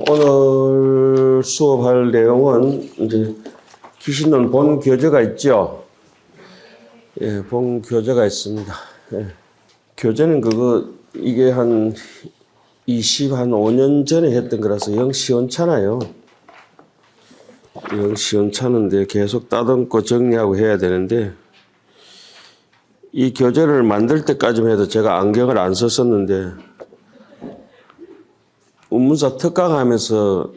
오늘 수업할 내용은 이제 기신론 본 교재가 있죠. 예, 본 교재가 있습니다. 예. 교재는 이게 한 5년 전에 했던 거라서 영 시원찮아요. 영 시원찮은데 계속 따듬고 정리하고 해야 되는데, 이 교재를 만들 때까지만 해도 제가 안경을 안 썼었는데, 운문사 특강하면서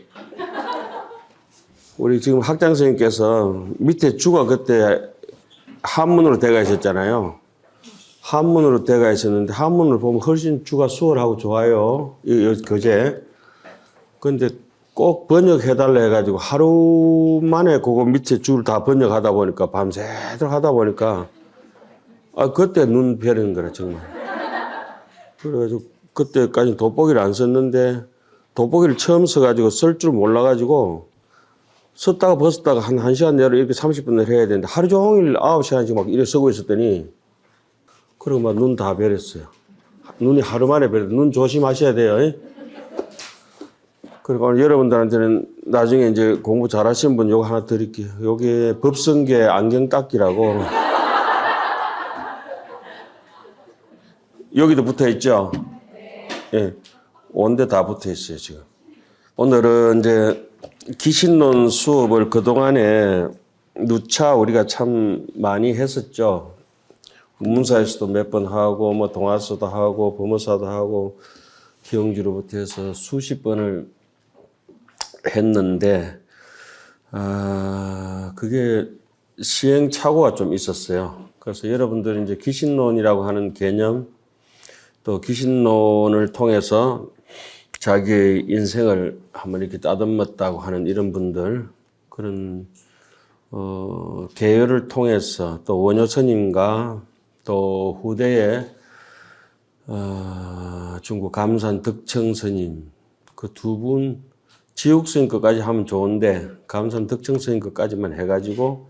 우리 지금 학장 선생님께서 밑에 주가 그때 한문으로 되어 있었잖아요. 한문으로 되어 있었는데 한문을 보면 훨씬 주가 수월하고 좋아요. 이 교재. 근데 꼭 번역해달라 해가지고 하루 만에 그거 밑에 줄을 다 번역하다 보니까 밤새도록 하다 보니까 그때 눈 베리는 거라 정말. 그래가지고 그때까지 돋보기를 안 썼는데 돋보기를 처음 써가지고 쓸 줄 몰라가지고 썼다가 벗었다가 한 1시간 내로 이렇게 30분을 해야 되는데 하루 종일 9시간씩 막 이렇게 쓰고 있었더니 그리고 막 눈 다 베렸어요. 눈이 하루 만에 베렸어요. 눈 조심하셔야 돼요. 그리고 오늘 여러분들한테는 나중에 이제 공부 잘하시는 분 요거 하나 드릴게요. 요게 법성계 안경 닦기라고. 여기도 붙어 있죠? 예. 온데 다 붙어 있어요, 지금. 오늘은 이제 기신론 수업을 그동안에 누차 우리가 참 많이 했었죠. 문사에서도 몇 번 하고, 뭐 동아서도 하고, 범어사도 하고, 기영주로부터 해서 수십 번을 했는데, 그게 시행착오가 좀 있었어요. 그래서 여러분들이 이제 기신론이라고 하는 개념, 또 기신론을 통해서 자기의 인생을 한번 이렇게 따듬었다고 하는 이런 분들, 그런, 계열을 통해서 또 원효 스님과 또 후대에, 중국 감산 덕청 스님, 그 두 분, 지옥 스님 것까지 하면 좋은데, 감산 덕청 스님 것까지만 해가지고,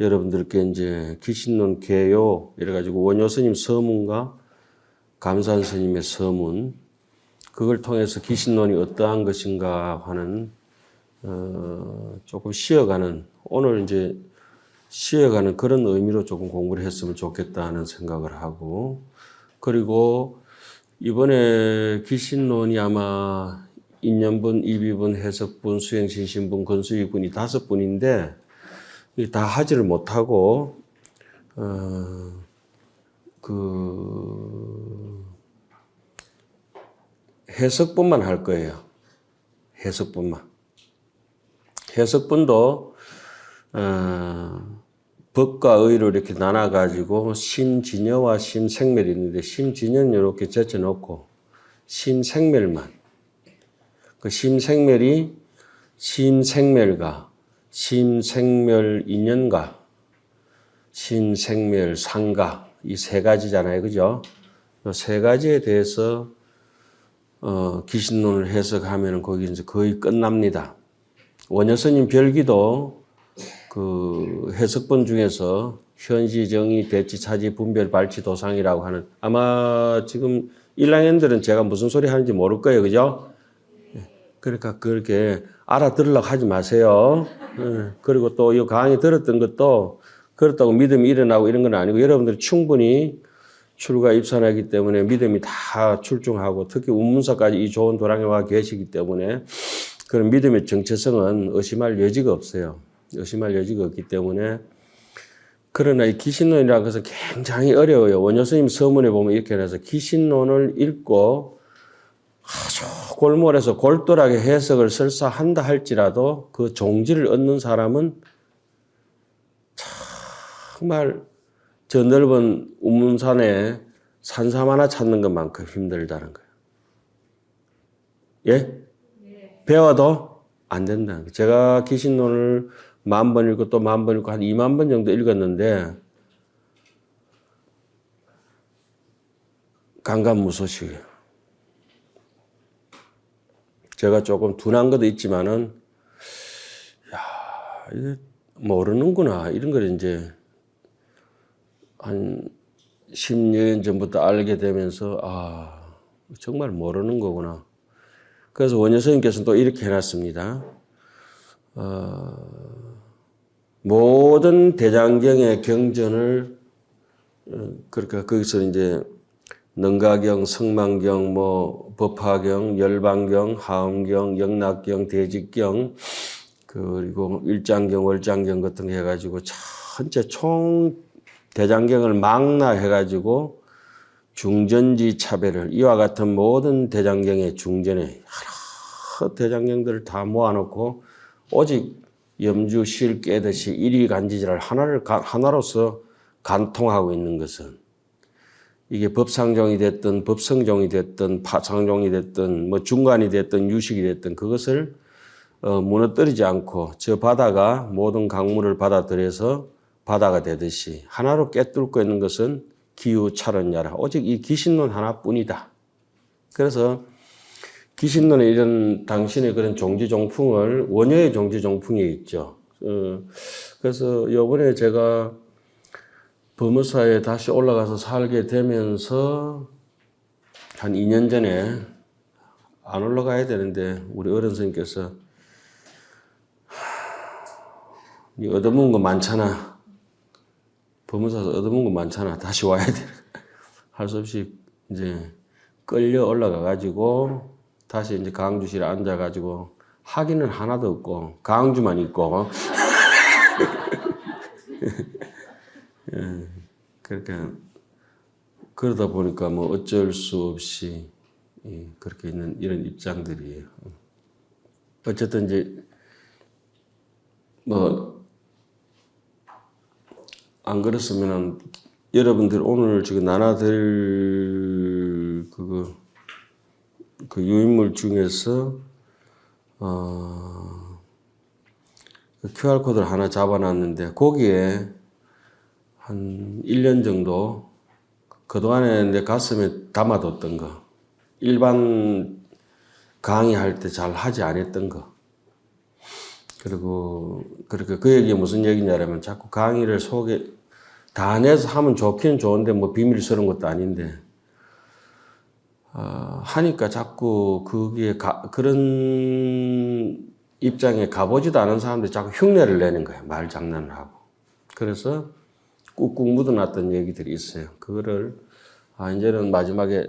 여러분들께 이제 기신론 개요, 이래가지고 원효 스님 서문과 감산 스님의 서문, 그걸 통해서 기신론이 어떠한 것인가 하는, 조금 쉬어가는, 오늘 이제 쉬어가는 그런 의미로 조금 공부를 했으면 좋겠다는 생각을 하고, 그리고 이번에 기신론이 아마 인연분, 이비분, 해석분, 수행신신분, 건수이분이 5분인데, 다 하지를 못하고, 해석분만 할 거예요. 해석분만. 해석분도, 법과 의로 이렇게 나눠가지고, 심진여와 심생멸이 있는데, 심진여는 이렇게 제쳐놓고, 심생멸만. 그 심생멸이 심생멸가, 심생멸 인연가, 심생멸 상가, 이 세 가지잖아요. 그죠? 이 세 가지에 대해서 기신론을 해석하면 거기 이제 거의 끝납니다. 원효 스님 별기도 그 해석본 중에서 현시, 정의, 대치, 차지, 분별, 발치, 도상이라고 하는, 아마 지금 1학년들은 제가 무슨 소리 하는지 모를 거예요. 그죠? 그러니까 그렇게 알아들으려고 하지 마세요. 그리고 또 이 강의 들었던 것도 그렇다고 믿음이 일어나고 이런 건 아니고, 여러분들이 충분히 출가 입산하기 때문에 믿음이 다 출중하고, 특히 운문사까지 이 좋은 도량에 와 계시기 때문에 그런 믿음의 정체성은 의심할 여지가 없어요. 의심할 여지가 없기 때문에. 그러나 이 기신론이라고 해서 굉장히 어려워요. 원효 스님 서문에 보면 이렇게 해서 기신론을 읽고 아주 골몰해서 골똘하게 해석을 설사한다 할지라도 그 종지를 얻는 사람은 정말 저 넓은 운문산에 산삼 하나 찾는 것만큼 힘들다는 거예요. 예? 배워도 안 된다는 거예요. 제가 기신론을 10,000번 읽고 또 10,000번 읽고 한 20,000번 정도 읽었는데 감감무소식이에요. 제가 조금 둔한 것도 있지만은, 이게 모르는구나. 이런 걸 이제 한 10년 전부터 알게 되면서, 정말 모르는 거구나. 그래서 원효 스님께서는 또 이렇게 해놨습니다. 모든 대장경의 경전을 그러니까 거기서 이제 능가경, 성만경, 뭐 법화경, 열반경, 하음경, 영락경, 대직경 그리고 일장경, 월장경 같은 거 해가지고 전체 총 대장경을 망라해가지고 중전지 차별을 이와 같은 모든 대장경의 중전에 여러 대장경들을 다 모아놓고 오직 염주 실 깨듯이 일이간지지를 하나로서 간통하고 있는 것은 이게 법상종이 됐든 법성종이 됐든 파상종이 됐든 뭐 중간이 됐든 유식이 됐든 그것을 무너뜨리지 않고 저 바다가 모든 강물을 받아들여서 바다가 되듯이 하나로 꿰뚫고 있는 것은 기우찰언야라 오직 이 기신론 하나뿐이다. 그래서 기신론의 이런 당신의 그런 종지종풍을 원효의 종지종풍에 있죠. 그래서 이번에 제가 법무사에 다시 올라가서 살게 되면서 한 2년 전에 안 올라가야 되는데 우리 어른 선생님께서 니 얻어먹은 거 많잖아. 법무사에서 얻어먹은 거 많잖아. 다시 와야 돼. 할 수 없이 이제 끌려 올라가가지고 다시 이제 강주실에 앉아가지고 학위는 하나도 없고 강주만 있고 그러니까 그러다 보니까 뭐 어쩔 수 없이 그렇게 있는 이런 입장들이에요. 어쨌든 이제 뭐 안 그랬으면은 여러분들 오늘 지금 나눠드릴 그 유인물 중에서 그 QR 코드를 하나 잡아놨는데 거기에 한 1년 정도 그동안에 내 가슴에 담아뒀던 거 일반 강의할 때 잘 하지 않았던 거 그리고 그렇게 그 얘기가 무슨 얘기냐면 자꾸 강의를 다 내서 하면 좋긴 좋은데 뭐 비밀스러운 것도 아닌데 하니까 자꾸 그게 그런 입장에 가보지도 않은 사람들이 자꾸 흉내를 내는 거예요. 말 장난을 하고. 그래서 꾹꾹 묻어놨던 얘기들이 있어요. 그거를 이제는 마지막에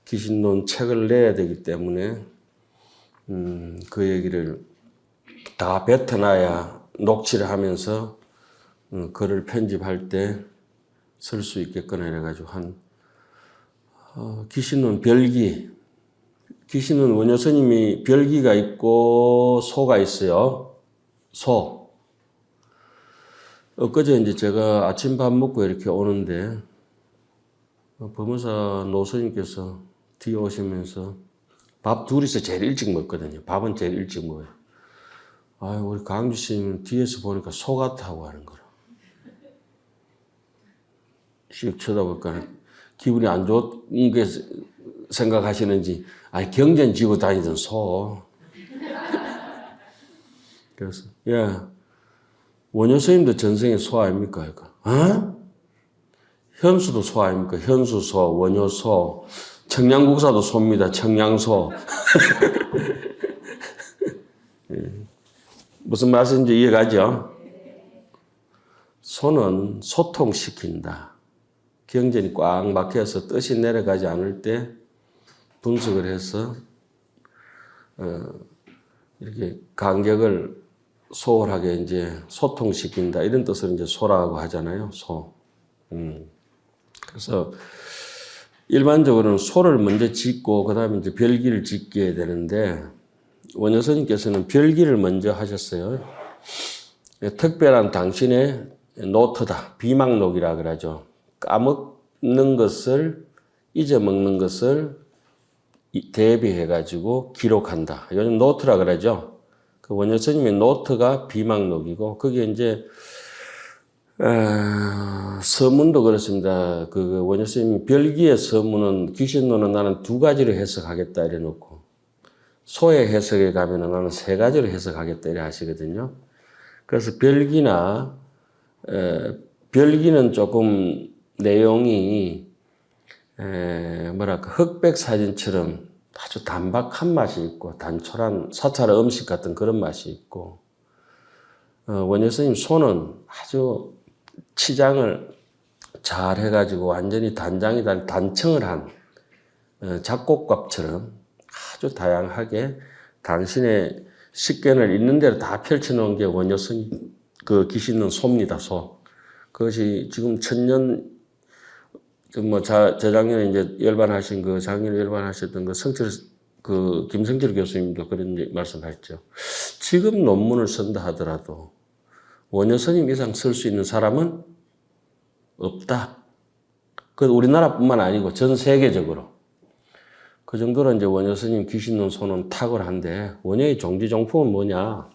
기신론 책을 내야 되기 때문에 그 얘기를 다 뱉어놔야 녹취를 하면서 글을 편집할 때 쓸 수 있겠거나 이래가지고 기신론 별기. 기신론 원효 스님이 별기가 있고 소가 있어요. 소. 엊그제 이제 제가 아침밥 먹고 이렇게 오는데 법무사 노스님께서 뒤에 오시면서 밥 둘이서 제일 일찍 먹거든요. 밥은 제일 일찍 먹어요. 우리 강주 스님은 뒤에서 보니까 소 같다고 하는 거라. 씩 쳐다볼까 기분이 안 좋게 생각하시는지 경전 지고 다니던 소. 그래서 원효 스님도 전생에 소 아닙니까? 현수도 소 아닙니까? 현수소, 원효소, 청량국사도 소입니다. 청량소. 무슨 말씀인지 이해가죠? 소는 소통시킨다. 경전이 꽉 막혀서 뜻이 내려가지 않을 때 분석을 해서 이렇게 간격을 소홀하게 이제 소통시킨다. 이런 뜻을 이제 소라고 하잖아요. 소. 그래서 일반적으로는 소를 먼저 짓고 그 다음에 이제 별기를 짓게 되는데 원효 스님께서는 별기를 먼저 하셨어요. 특별한 당신의 노트다. 비망록이라 그러죠. 까먹는 것을 잊어먹는 것을 대비해가지고 기록한다. 요즘 노트라 그러죠. 그 원효 스님의 노트가 비망록이고 그게 이제 서문도 그렇습니다. 그 원효 스님 별기의 서문은 기신론은 나는 2가지로 해석하겠다 이래 놓고 소의 해석에 가면은 나는 3가지로 해석하겠다 이래 하시거든요. 그래서 별기는 조금 내용이 흑백 사진처럼 아주 단박한 맛이 있고 단촐한 사찰 음식 같은 그런 맛이 있고 원효 스님 소는 아주 치장을 잘 해가지고 완전히 단장이 단청을 한 작곡밥처럼 아주 다양하게 당신의 식견을 있는 대로 다 펼쳐놓은 게 원효 스님 그 기신론 소입니다. 소. 그것이 지금 천년 재작년에 이제 열반하신 작년에 열반하셨던 성철 김성철 교수님도 그런 말씀하셨죠. 지금 논문을 쓴다 하더라도 원효 스님 이상 쓸 수 있는 사람은 없다. 그 우리나라뿐만 아니고 전 세계적으로 그 정도로 이제 원효 스님 기신론 소는 탁월한데 원효의 종지종품은 뭐냐?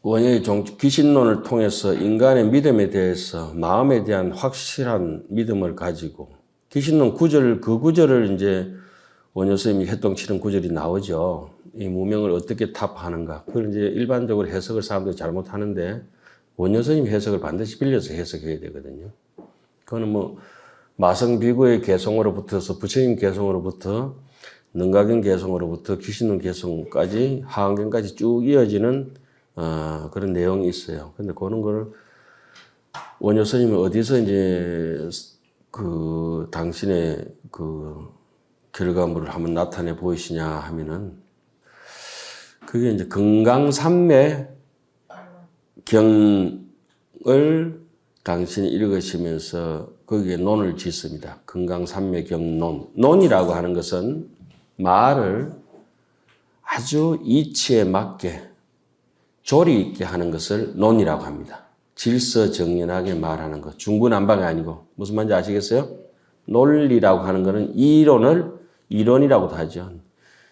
원효의 기신론을 통해서 인간의 믿음에 대해서 마음에 대한 확실한 믿음을 가지고 기신론 그 구절을 이제 원효 스님이 해동치는 구절이 나오죠. 이 무명을 어떻게 타파하는가. 그걸 이제 일반적으로 해석을 사람들이 잘못하는데 원효 스님 해석을 반드시 빌려서 해석해야 되거든요. 그거는 마성비구의 개성으로부터서 부처님 개성으로부터 능가경 개성으로부터 기신론 개성까지 하안경까지 쭉 이어지는 그런 내용이 있어요. 근데 그런 거를 원효 스님은 어디서 이제 당신의 결과물을 한번 나타내 보이시냐 하면은 그게 이제 금강산매 경을 당신이 읽으시면서 거기에 논을 짓습니다. 금강산매 경논. 논이라고 하는 것은 말을 아주 이치에 맞게 조리 있게 하는 것을 논이라고 합니다. 질서정연하게 말하는 것. 중구난방이 아니고 무슨 말인지 아시겠어요? 논리라고 하는 것은 이론이라고도 하죠.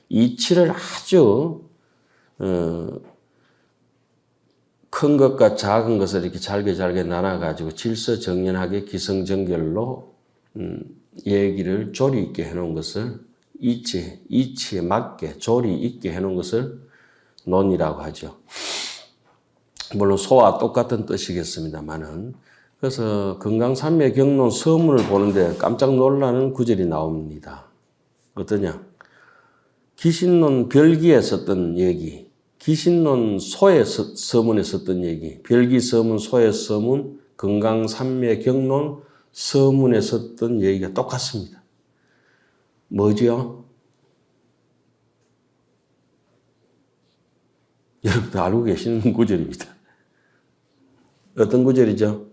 이치를 아주 큰 것과 작은 것을 이렇게 잘게 나눠가지고 질서정연하게 기성정결로 얘기를 조리 있게 해놓은 것을 이치에 맞게 조리 있게 해놓은 것을 논이라고 하죠. 물론 소와 똑같은 뜻이겠습니다만은 그래서 금강산매 경론 서문을 보는데 깜짝 놀라는 구절이 나옵니다. 어떠냐? 기신론 별기에 썼던 얘기, 기신론 소의 서문에 썼던 얘기, 별기 서문, 소의 서문, 금강산매 경론 서문에 썼던 얘기가 똑같습니다. 뭐죠? 여러분들 알고 계시는 구절입니다. 어떤 구절이죠?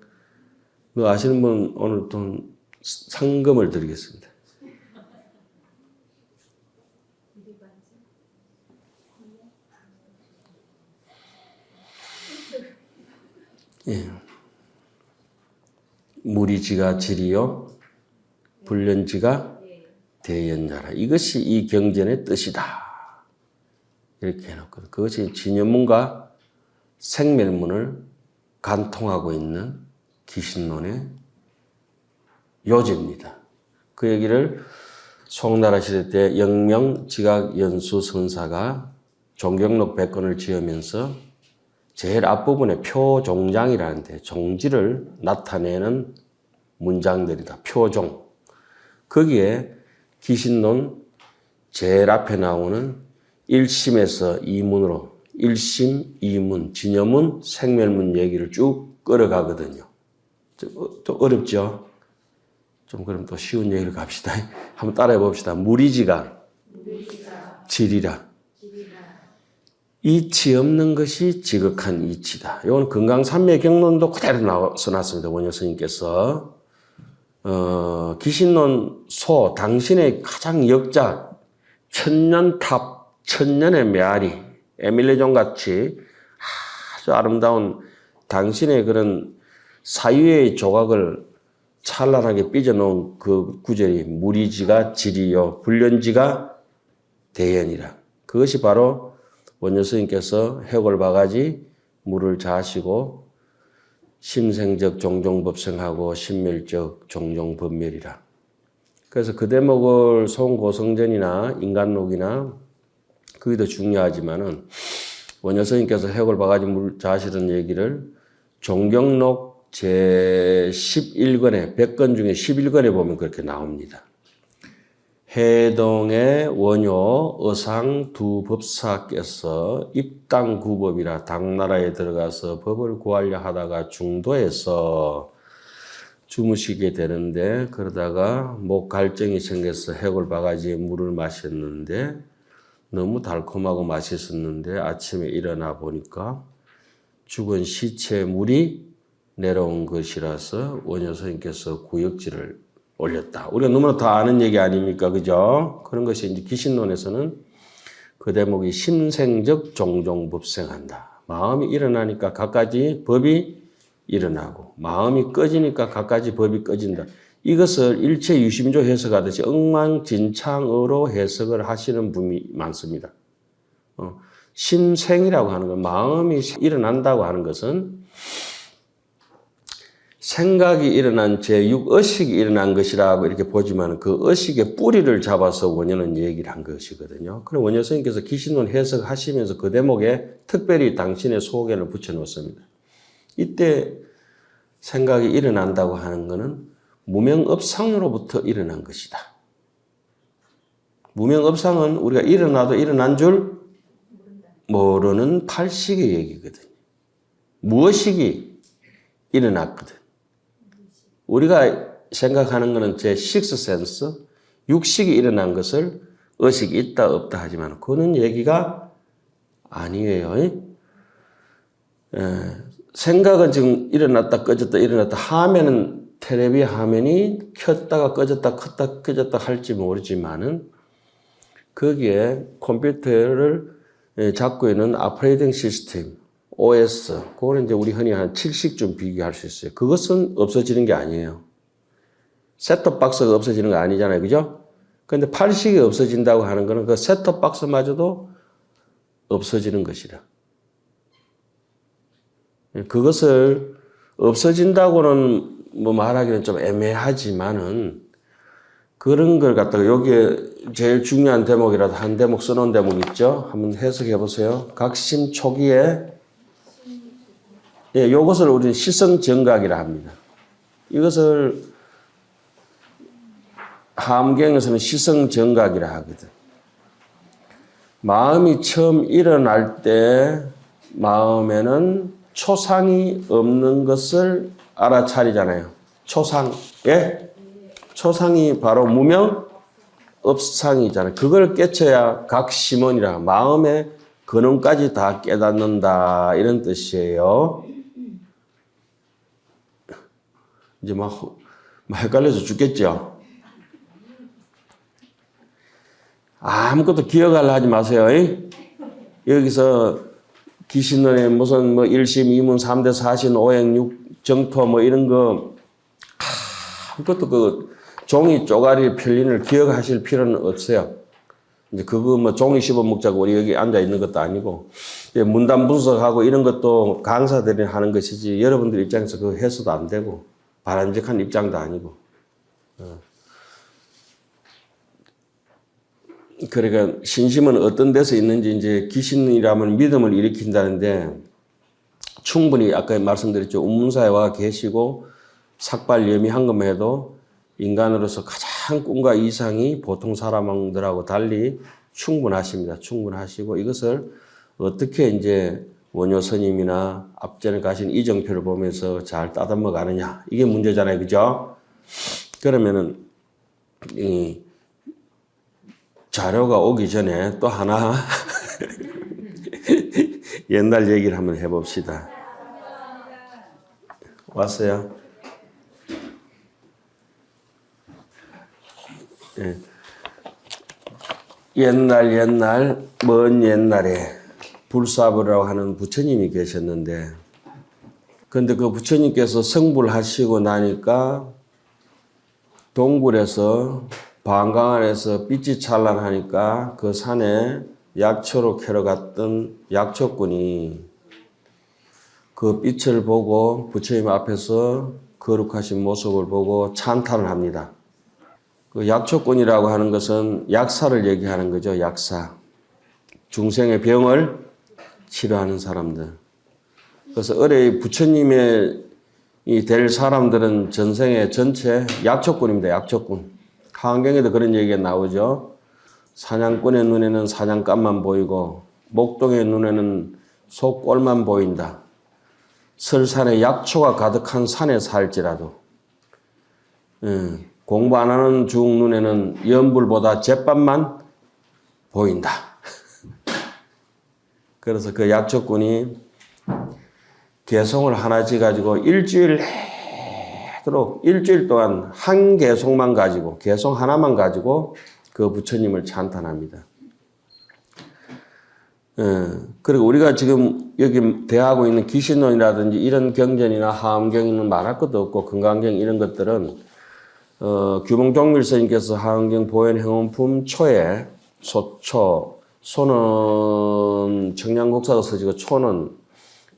아시는 분 오늘 좀 상금을 드리겠습니다. 예. 무리지가 지리요, 불련지가 대연자라. 이것이 이 경전의 뜻이다. 이렇게 해놓거든. 그것이 진여문과 생멸문을 간통하고 있는 기신론의 요지입니다. 그 얘기를 송나라 시대 때 영명지각연수선사가 종경록 100권을 지으면서 제일 앞부분에 표종장이라는데 종지를 나타내는 문장들이다. 표종. 거기에 기신론 제일 앞에 나오는 1심에서 2문으로 1심, 2문, 진여문, 생멸문 얘기를 쭉 끌어가거든요. 좀 어렵죠? 좀 그럼 또 쉬운 얘기를 갑시다. 한번 따라해 봅시다. 무리지가 지리라. 이치 없는 것이 지극한 이치다. 이건 금강산매 경론도 그대로 써놨습니다. 원효 스님께서. 기신론 소, 당신의 가장 역작, 천년탑, 천년의 메아리, 에밀레존 같이 아주 아름다운 당신의 그런 사유의 조각을 찬란하게 삐져놓은 그 구절이 무리지가 지리요, 불련지가 대연이라. 그것이 바로 원효 스님께서 해골바가지 물을 자시고 심생적 종종법생하고 신멸적 종종법멸이라. 그래서 그 대목을 송고성전이나 인간록이나 그게 더 중요하지만은 원효 스님께서 해골바가지 물 자시던 얘기를 종경록 제 11권에 100권 중에 11권에 보면 그렇게 나옵니다. 해동의 원효 의상 두 법사께서 입당구법이라 당나라에 들어가서 법을 구하려 하다가 중도에서 주무시게 되는데 그러다가 목 갈증이 생겨서 해골 바가지에 물을 마셨는데 너무 달콤하고 맛있었는데 아침에 일어나 보니까 죽은 시체에 물이 내려온 것이라서 원효 스님께서 구역지를 올렸다. 우리가 너무나 다 아는 얘기 아닙니까? 그죠? 그런 것이 이제 기신론에서는 그 대목이 심생적 종종법생한다. 마음이 일어나니까 갖가지 법이 일어나고 마음이 꺼지니까 갖가지 법이 꺼진다. 이것을 일체 유심조 해석하듯이 엉망진창으로 해석을 하시는 분이 많습니다. 심생이라고 하는 건 마음이 일어난다고 하는 것은 생각이 일어난 제6의식이 일어난 것이라고 이렇게 보지만 그 의식의 뿌리를 잡아서 원효는 얘기를 한 것이거든요. 그럼 원효 스님께서 기신론 해석하시면서 그 대목에 특별히 당신의 소견을 붙여놓습니다. 이때 생각이 일어난다고 하는 것은 무명업상으로부터 일어난 것이다. 무명업상은 우리가 일어나도 일어난 줄 모르는 팔식의 얘기거든요. 무의식이 일어났거든. 우리가 생각하는 것은 제 식스센스, 육식이 일어난 것을 의식이 있다 없다 하지만 그는 얘기가 아니에요. 생각은 지금 일어났다 꺼졌다 일어났다 화면은 텔레비 화면이 켰다가 꺼졌다 켰다 꺼졌다 할지 모르지만은 거기에 컴퓨터를 잡고 있는 오퍼레이팅 시스템 OS, 그거는 이제 우리 흔히 한 7식 비교할 수 있어요. 그것은 없어지는 게 아니에요. 셋톱 박스가 없어지는 거 아니잖아요. 그죠? 근데 8식이 없어진다고 하는 거는 그 셋톱 박스마저도 없어지는 것이라. 그것을 없어진다고는 뭐 말하기는 좀 애매하지만은 그런 걸 갖다가 여기에 제일 중요한 대목이라도 한 대목 써놓은 대목 있죠? 한번 해석해 보세요. 각심 초기에 예, 이것을 우리는 시성정각이라 합니다. 이것을 함경에서는 시성정각이라 하거든. 마음이 처음 일어날 때 마음에는 초상이 없는 것을 알아차리잖아요. 초상, 예? 초상이 바로 무명업상이잖아요. 그걸 깨쳐야 각심원이라 마음의 근원까지 다 깨닫는다 이런 뜻이에요. 이제 막 헷갈려서 죽겠죠. 아무것도 기억하려 하지 마세요. 여기서 기신론에 무슨 뭐 1심, 2문, 3대, 4신, 5행, 6, 정토 뭐 이런 거 아무것도 그 종이 쪼가리 편린을 기억하실 필요는 없어요. 이제 그거 뭐 종이 씹어 먹자고 우리 여기 앉아 있는 것도 아니고 문단 분석하고 이런 것도 강사들이 하는 것이지 여러분들 입장에서 그거 해서도 안 되고 바람직한 입장도 아니고. 그러니까 신심은 어떤 데서 있는지 이제 귀신이라면 믿음을 일으킨다는데 충분히 아까 말씀드렸죠. 운문사에 와 계시고 삭발염이한 것만 해도 인간으로서 가장 꿈과 이상이 보통 사람들하고 달리 충분하십니다. 충분하시고 이것을 어떻게 이제 원효 스님이나 앞전에 가신 이정표를 보면서 잘 따듬어 가느냐. 이게 문제잖아요. 그죠? 그러면은 이 자료가 오기 전에 또 하나 옛날 얘기를 한번 해봅시다. 왔어요? 예. 옛날 먼 옛날에 불사부라고 하는 부처님이 계셨는데 근데 그 부처님께서 성불하시고 나니까 동굴에서 방광 안에서 빛이 찬란하니까 그 산에 약초로 캐러 갔던 약초꾼이 그 빛을 보고 부처님 앞에서 거룩하신 모습을 보고 찬탄을 합니다. 그 약초꾼이라고 하는 것은 약사를 얘기하는 거죠. 약사. 중생의 병을 치료하는 사람들. 그래서 어뢰 부처님의 이 될 사람들은 전생의 전체 약초꾼입니다. 약초꾼. 하안경에도 그런 얘기가 나오죠. 사냥꾼의 눈에는 사냥감만 보이고 목동의 눈에는 소꼴만 보인다. 설산에 약초가 가득한 산에 살지라도 공부 안 하는 중 눈에는 연불보다 잿밥만 보인다. 그래서 그 약초꾼이 개송을 하나씩 가지고 일주일 동안 한 개송만 가지고, 개송 하나만 가지고 그 부처님을 찬탄합니다. 그리고 우리가 지금 여기 대하고 있는 기신론이라든지 이런 경전이나 하엄경에는 말할 것도 없고, 금강경 이런 것들은 규봉종밀 스님께서 하엄경 보현행원품 초에 소는 청량국사가 쓰시고 초는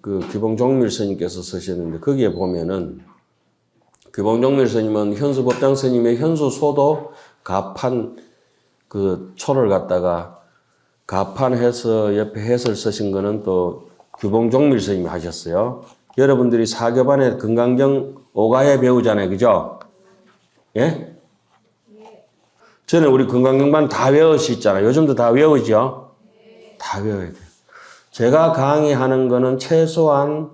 그 규봉종밀 스님께서 쓰셨는데, 거기에 보면은 규봉종밀 스님은 현수법장 스님의 현수소도 가판 그 초를 갖다가 가판해서 옆에 해설 쓰신 거는 또 규봉종밀 스님이 하셨어요. 여러분들이 사교반에 금강경 오가에 배우잖아요. 그죠? 예? 저는 우리 금강경반 다 외울 수 있잖아요. 요즘도 다 외우죠? 다 외워야 돼요. 제가 강의하는 거는 최소한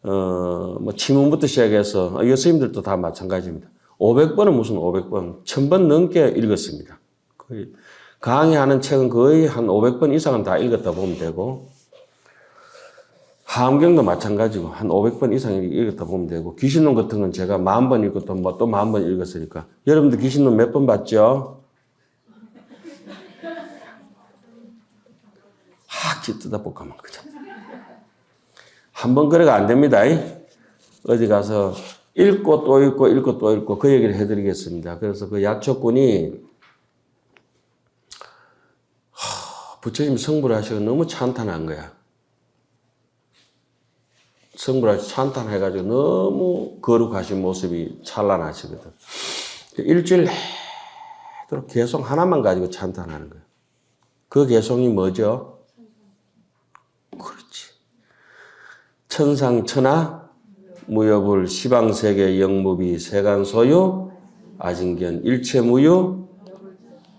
뭐 치문부터 시작해서 여스님들도 다 마찬가지입니다. 500번은 무슨 500번, 1000번 넘게 읽었습니다. 거의 강의하는 책은 거의 한 500번 이상은 다 읽었다 보면 되고, 하엄경도 마찬가지고 한 500번 이상 읽었다 보면 되고, 기신론 같은 건 제가 10,000번 읽었다 뭐 또 10,000번 읽었으니까. 여러분들 기신론 몇 번 봤죠? 기 뜯어볼까만 그죠? 한번 그래가 안 됩니다. 어디 가서 읽고 또 읽고 읽고 또 읽고 그 얘기를 해드리겠습니다. 그래서 그 약초꾼이 부처님 성불 하시고 너무 찬탄한 거야. 성불 하시고 찬탄해가지고 너무 거룩하신 모습이 찬란하시거든. 일주일 내도록 개송 하나만 가지고 찬탄하는 거야. 그 개송이 뭐죠? 그렇지. 천상천하 무여불 시방세계 영무비 세간소유 아진견 일체무유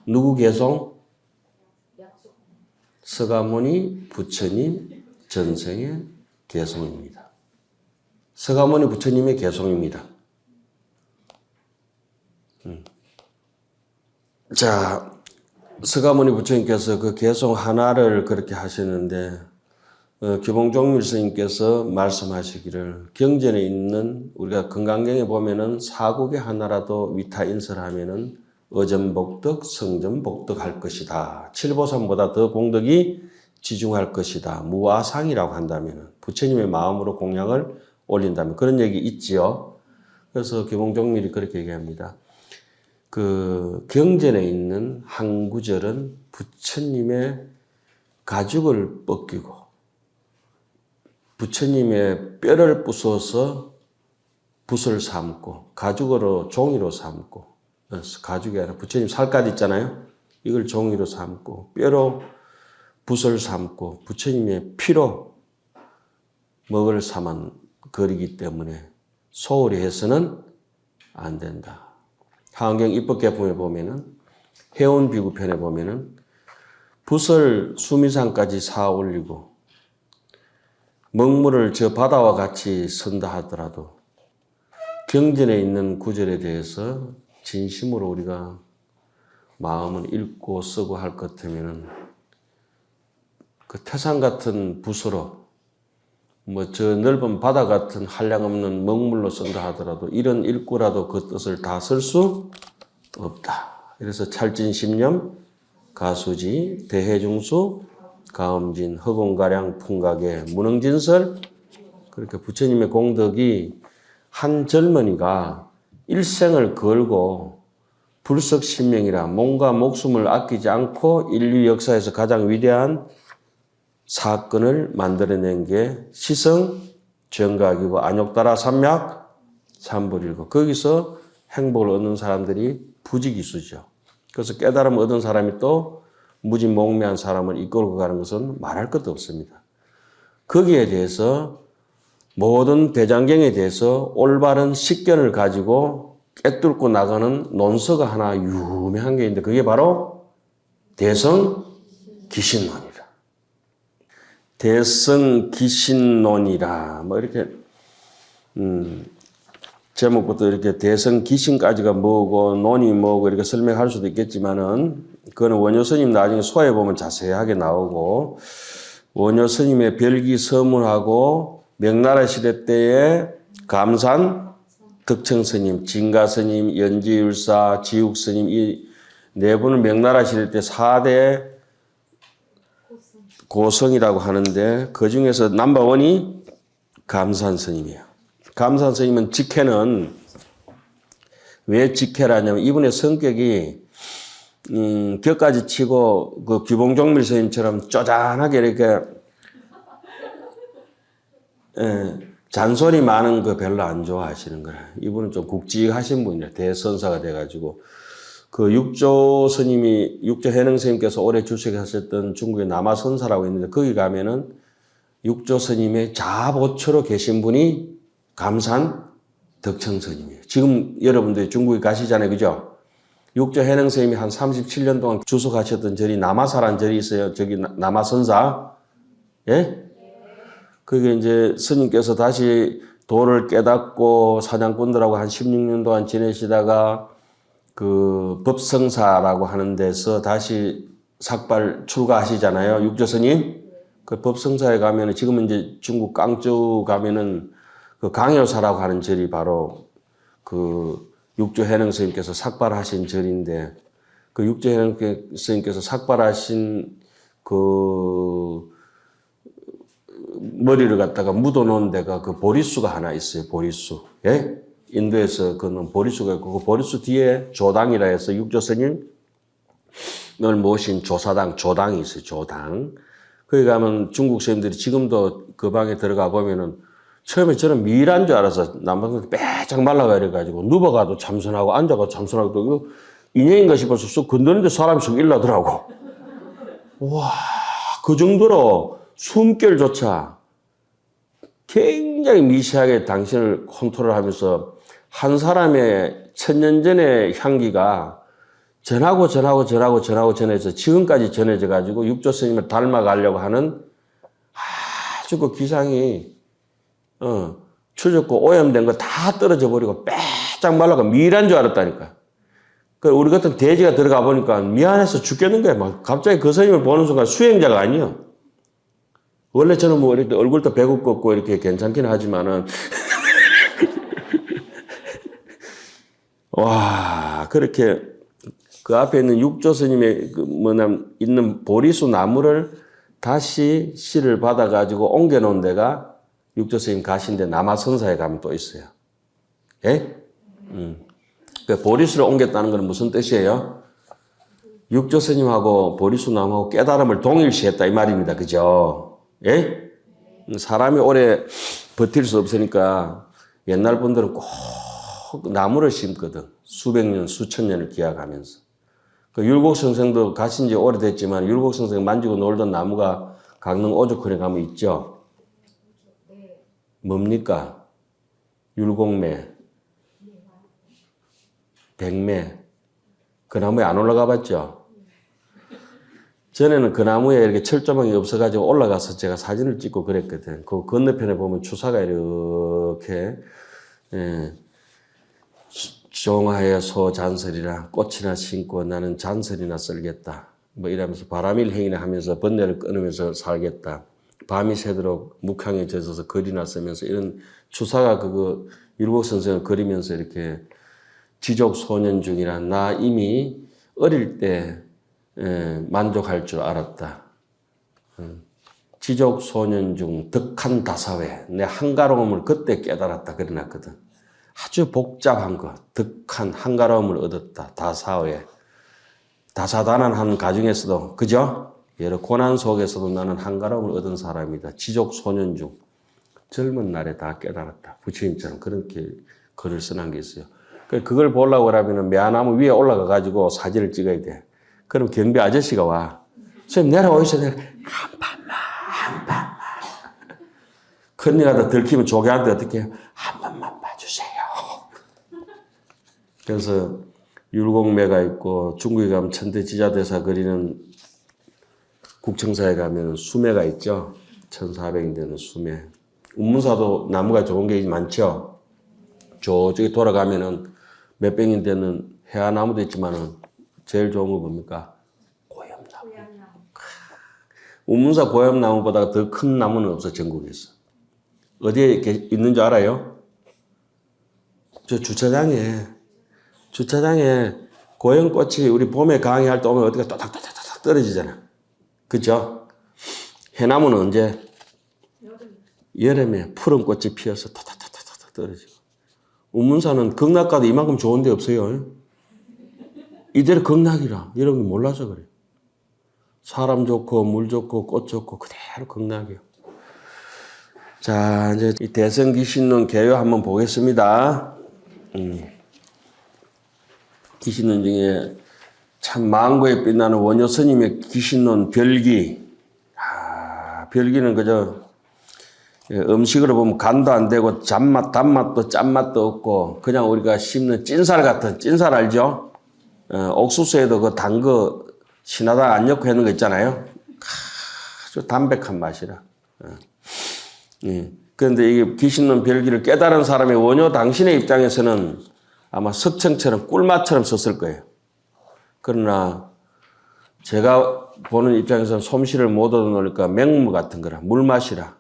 누구 개송? 서가모니 부처님 전생의 개송입니다. 서가모니 부처님의 개송입니다. 자, 서가모니 부처님께서 그 개송 하나를 그렇게 하셨는데, 규봉종밀 스님께서 말씀하시기를 경전에 있는 우리가 금강경에 보면은 사국의 하나라도 위타인설하면은 어전복덕, 성전복덕 할 것이다. 칠보산보다 더 공덕이 지중할 것이다. 무아상이라고 한다면은 부처님의 마음으로 공양을 올린다면 그런 얘기 있지요. 그래서 규봉종밀이 그렇게 얘기합니다. 그 경전에 있는 한 구절은 부처님의 가죽을 벗기고 부처님의 뼈를 부숴서 붓을 삼고 가죽으로 종이로 삼고, 가죽이 아니라 부처님 살갗 있잖아요. 이걸 종이로 삼고 뼈로 붓을 삼고 부처님의 피로 먹을 삼은 거리기 때문에 소홀히 해서는 안 된다. 하안경 입법개품에 보면은 해운비구편에 보면은 붓을 수미산까지 쌓아 올리고 먹물을 저 바다와 같이 선다 하더라도 경전에 있는 구절에 대해서 진심으로 우리가 마음을 읽고 쓰고 할 것 같으면은 그 태산 같은 붓으로 뭐 저 넓은 바다 같은 한량없는 먹물로 쓴다 하더라도 이런 읽고라도 그 뜻을 다 쓸 수 없다. 그래서 찰진심념, 가수지, 대해중수, 가음진, 허공가량, 풍각의 무능진설, 그렇게 부처님의 공덕이 한 젊은이가 일생을 걸고 불석신명이라 몸과 목숨을 아끼지 않고 인류 역사에서 가장 위대한 사건을 만들어낸 게 시성, 정각이고 안욕따라 삼약, 삼불일고 거기서 행복을 얻는 사람들이 부지기수죠. 그래서 깨달음을 얻은 사람이 또 무진몽매한 사람을 이끌고 가는 것은 말할 것도 없습니다. 거기에 대해서 모든 대장경에 대해서 올바른 식견을 가지고 꿰뚫고 나가는 논서가 하나 유명한 게 있는데 그게 바로 대성기신론이라. 대성기신론이라 뭐 이렇게 제목부터 이렇게 대성기신까지가 뭐고 논이 뭐고 이렇게 설명할 수도 있겠지만은 그거는 원효 스님 나중에 소에 보면 자세하게 나오고 원효 스님의 별기 서문하고 명나라 시대 때의 감산 덕청 스님, 진가 스님, 연지율사, 지욱 스님 이 네 분은 명나라 시대 때 4대 고성이라고 하는데 그 중에서 넘버원이 감산 스님이에요. 감산 스님은 직해는 왜 직해라냐면 이분의 성격이 격까지 치고 그 규봉종밀 스님처럼 쪼잔하게 이렇게 잔소리 많은 거 별로 안 좋아하시는 거라. 이분은 좀 굵직하신 분이라 대선사가 돼가지고 그 육조 스님이 육조 해능 스님께서 오래 주석하셨던 중국의 남아선사라고 있는데 거기 가면은 육조 스님의 자보처로 계신 분이 감산 덕청 스님이에요. 지금 여러분들이 중국에 가시잖아요, 그죠? 육조 해능 스님이 한 37년 동안 주석하셨던 절이 남아사란 절이 있어요. 저기 남아선사, 예? 그게 이제 스님께서 다시 도를 깨닫고 사냥꾼들하고 한 16년 동안 지내시다가 그 법성사라고 하는 데서 다시 삭발 출가하시잖아요. 육조 스님. 그 법성사에 가면은 지금은 이제 중국 강州가면은 그 강효사라고 하는 절이 바로 그 육조 해능 스님께서 삭발하신 절인데 그 육조 해능 스님께서 삭발하신 그 머리를 갖다가 묻어놓은 데가 그 보리수가 하나 있어요. 보리수. 예? 인도에서 그는 보리수가 있고 그 보리수 뒤에 조당이라 해서 육조 스님을 모신 조사당, 조당이 있어요. 조당. 거기 가면 중국 스님들이 지금도 그 방에 들어가 보면은 처음에 저는 미일한 줄 알아서 남방에서 빼짝 말라가 이래가지고 누워가도 참선하고 앉아가도 참선하고 또 인연인가 싶어서 쑥 건드는데 사람이 쑥 일나더라고. 와, 그 정도로 숨결조차 굉장히 미세하게 당신을 컨트롤하면서 한 사람의 천년 전의 향기가 전하고 전해서 지금까지 전해져 가지고 육조 스님을 닮아가려고 하는 아주 그 기상이 추적고 오염된 거 다 떨어져 버리고 빼짝 말라가 미일한 줄 알았다니까. 그 우리 같은 돼지가 들어가 보니까 미안해서 죽겠는 거야. 막 갑자기 그 스님을 보는 순간 수행자가 아니야. 원래 저는 뭐 이렇게 얼굴도 배고팠고 이렇게 괜찮긴 하지만은 와 그렇게 그 앞에 있는 육조 스님의 그 있는 보리수 나무를 다시 씨를 받아가지고 옮겨놓은 데가 육조 스님 가신데 남아선사에 가면 또 있어요. 예? 그 보리수를 옮겼다는 건 무슨 뜻이에요? 육조 스님하고 보리수 나무하고 깨달음을 동일시했다 이 말입니다. 그죠? 예? 사람이 오래 버틸 수 없으니까 옛날 분들은 꼭 나무를 심거든. 수백 년, 수천 년을 기약하면서. 그 율곡선생도 가신 지 오래됐지만 율곡선생 만지고 놀던 나무가 강릉 오죽헌에 가면 있죠? 뭡니까? 율곡매, 백매. 그 나무에 안 올라가 봤죠? 전에는 그 나무에 이렇게 철조망이 없어가지고 올라가서 제가 사진을 찍고 그랬거든. 그 건너편에 보면 추사가 이렇게, 종하에 소 잔설이라 꽃이나 심고 나는 잔설이나 썰겠다. 뭐 이러면서 바람일 행위나 하면서 번뇌를 끊으면서 살겠다. 밤이 새도록 묵향에 젖어서 글이나 쓰면서 이런 추사가 그거 율곡 선생을 그리면서 이렇게 지족 소년 중이라 나 이미 어릴 때 만족할 줄 알았다. 지족 소년 중 덕한 다사회 내 한가로움을 그때 깨달았다 그래놨거든. 아주 복잡한 것, 덕한 한가로움을 얻었다. 다사회. 다사다난한 가정에서도 그죠? 여러 고난 속에서도 나는 한가로움을 얻은 사람이다. 지족 소년 중 젊은 날에 다 깨달았다. 부처님처럼 그렇게 글을 써놓은 게 있어요. 그걸 보려고 하면 매화나무 위에 올라가 가지고 사진을 찍어야 돼. 그럼 경비 아저씨가 와. 선생님 내려오셔야 돼. 한 판만. 큰일 하다 들키면 조개한테 어떻게 해요? 한 번만 봐주세요. 그래서 율곡매가 있고 중국에 가면 천대지자대사 그리는 국청사에 가면 수매가 있죠. 1400인 되는 수매. 운문사도 나무가 좋은 게 많죠. 저쪽에 돌아가면은 몇백인 되는 해화나무도 있지만은 제일 좋은 거 뭡니까? 고엽나무. 운문사 고엽나무보다 더 큰 나무는 없어, 전국에서. 어디에 있는 줄 알아요? 저 주차장에 고연꽃이 우리 봄에 강의할 때 오면 어디가 또닥또닥또닥 떨어지잖아. 그죠? 해나무는 언제? 여름에 푸른 꽃이 피어서 토닥토닥토닥 떨어지고. 운문사는 극락가도 이만큼 좋은 데 없어요. 이대로 극락이라. 이런 거 몰라서 그래. 사람 좋고 물 좋고 꽃 좋고 그대로 극락이요. 자, 이제 이 대성귀신론 개요 한번 보겠습니다. 귀신론 중에 참 망고에 빛나는 원효 스님의 귀신론 별기. 별기는 그저 음식으로 보면 간도 안 되고 단맛도 짠맛도 없고 그냥 우리가 씹는 찐살 같은 찐살 알죠? 옥수수에도 그 단 거 신화당 안 넣고 하는 거 있잖아요. 아주 담백한 맛이라. 그런데 이게 귀신론 별기를 깨달은 사람의 원효 당신의 입장에서는 아마 석청처럼 꿀맛처럼 썼을 거예요. 그러나 제가 보는 입장에서는 솜씨를 못 얻어놓으니까 맹무 같은 거라 물맛이라.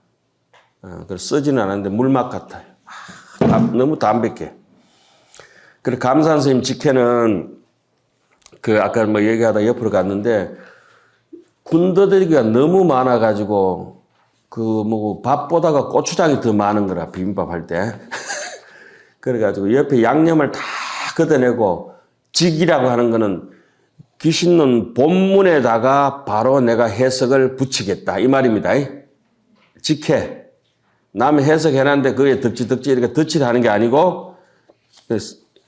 그래서 쓰지는 않았는데 물맛 같아요. 너무 담백해. 그리고 감산 스님 직회는 그 아까 뭐 얘기하다 옆으로 갔는데 군더더기가 너무 많아가지고 그 뭐 밥보다가 고추장이 더 많은 거라 비빔밥 할 때. 그래가지고 옆에 양념을 다 걷어내고 직이라고 하는 거는 귀신론 본문에다가 바로 내가 해석을 붙이겠다 이 말입니다. 직해. 남이 해석해놨는데 그게 덕지 이렇게 덧칠 하는 게 아니고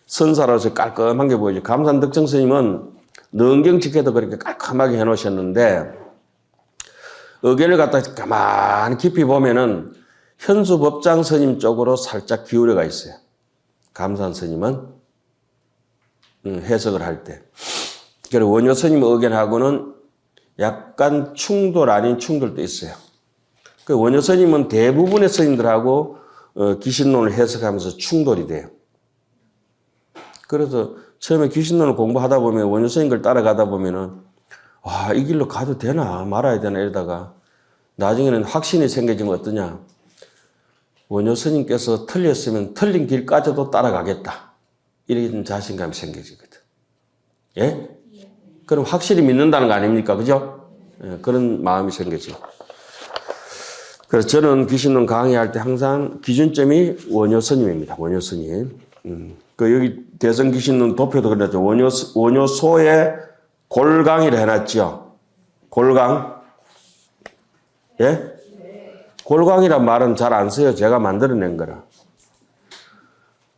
선사로서 깔끔한 게 보이죠. 감산덕정 스님은 능경 직해도 그렇게 깔끔하게 해놓으셨는데 의견을 갖다 가만히 깊이 보면은 현수법장 스님 쪽으로 살짝 기울여가 있어요. 감산 스님은 해석을 할 때. 그리고 원효 스님 의견하고는 약간 충돌 아닌 충돌도 있어요. 그 원효 스님은 대부분의 스님들하고 귀신론을 해석하면서 충돌이 돼요. 그래서 처음에 귀신론을 공부하다 보면 원효 스님 걸 따라가다 보면은 이 길로 가도 되나 말아야 되나 이러다가 나중에는 확신이 생겨지면 어떠냐. 원효 스님께서 틀렸으면 틀린 길까지도 따라가겠다. 이런 자신감이 생겨지거든. 예? 그럼 확실히 믿는다는 거 아닙니까? 그죠? 예, 그런 마음이 생겨지고. 그래서 저는 귀신론 강의할 때 항상 기준점이 원효 스님입니다. 원효 스님. 그 여기 대성 귀신론 도표도 그랬죠. 원효소의 골강이라 해놨죠. 골강. 예? 골강이란 말은 잘 안 써요. 제가 만들어낸 거라.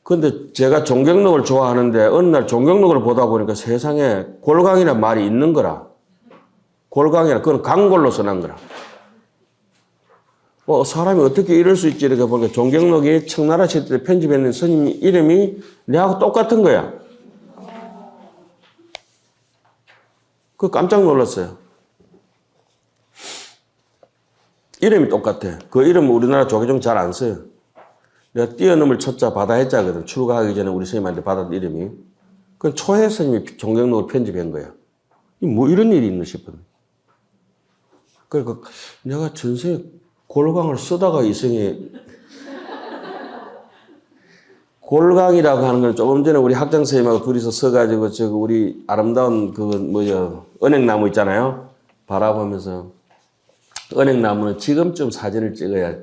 근데 제가 종경록을 좋아하는데 어느 날 종경록을 보다 보니까 세상에 골강이란 말이 있는 거라. 골강이라 그건 강골로 써난 거라. 사람이 어떻게 이럴 수 있지 이렇게 보니까 종경록이 청나라 시대 때 편집했는 스님 이름이 내하고 똑같은 거야. 그 깜짝 놀랐어요. 이름이 똑같아. 그 이름은 우리나라 조계종 잘 안 써요. 내가 뛰어넘을 초자 바다 해자거든. 출가하기 전에 우리 스님한테 받았던 이름이. 그건 초해 스님이 종경록을 편집한 거야. 뭐 이런 일이 있나 싶어요. 그러니까 내가 전생에 골강을 쓰다가 이생에 골강이라고 하는 건 조금 전에 우리 학장 선생님하고 둘이서 써가지고 우리 아름다운 은행나무 있잖아요. 바라보면서 은행나무는 지금쯤 사진을 찍어야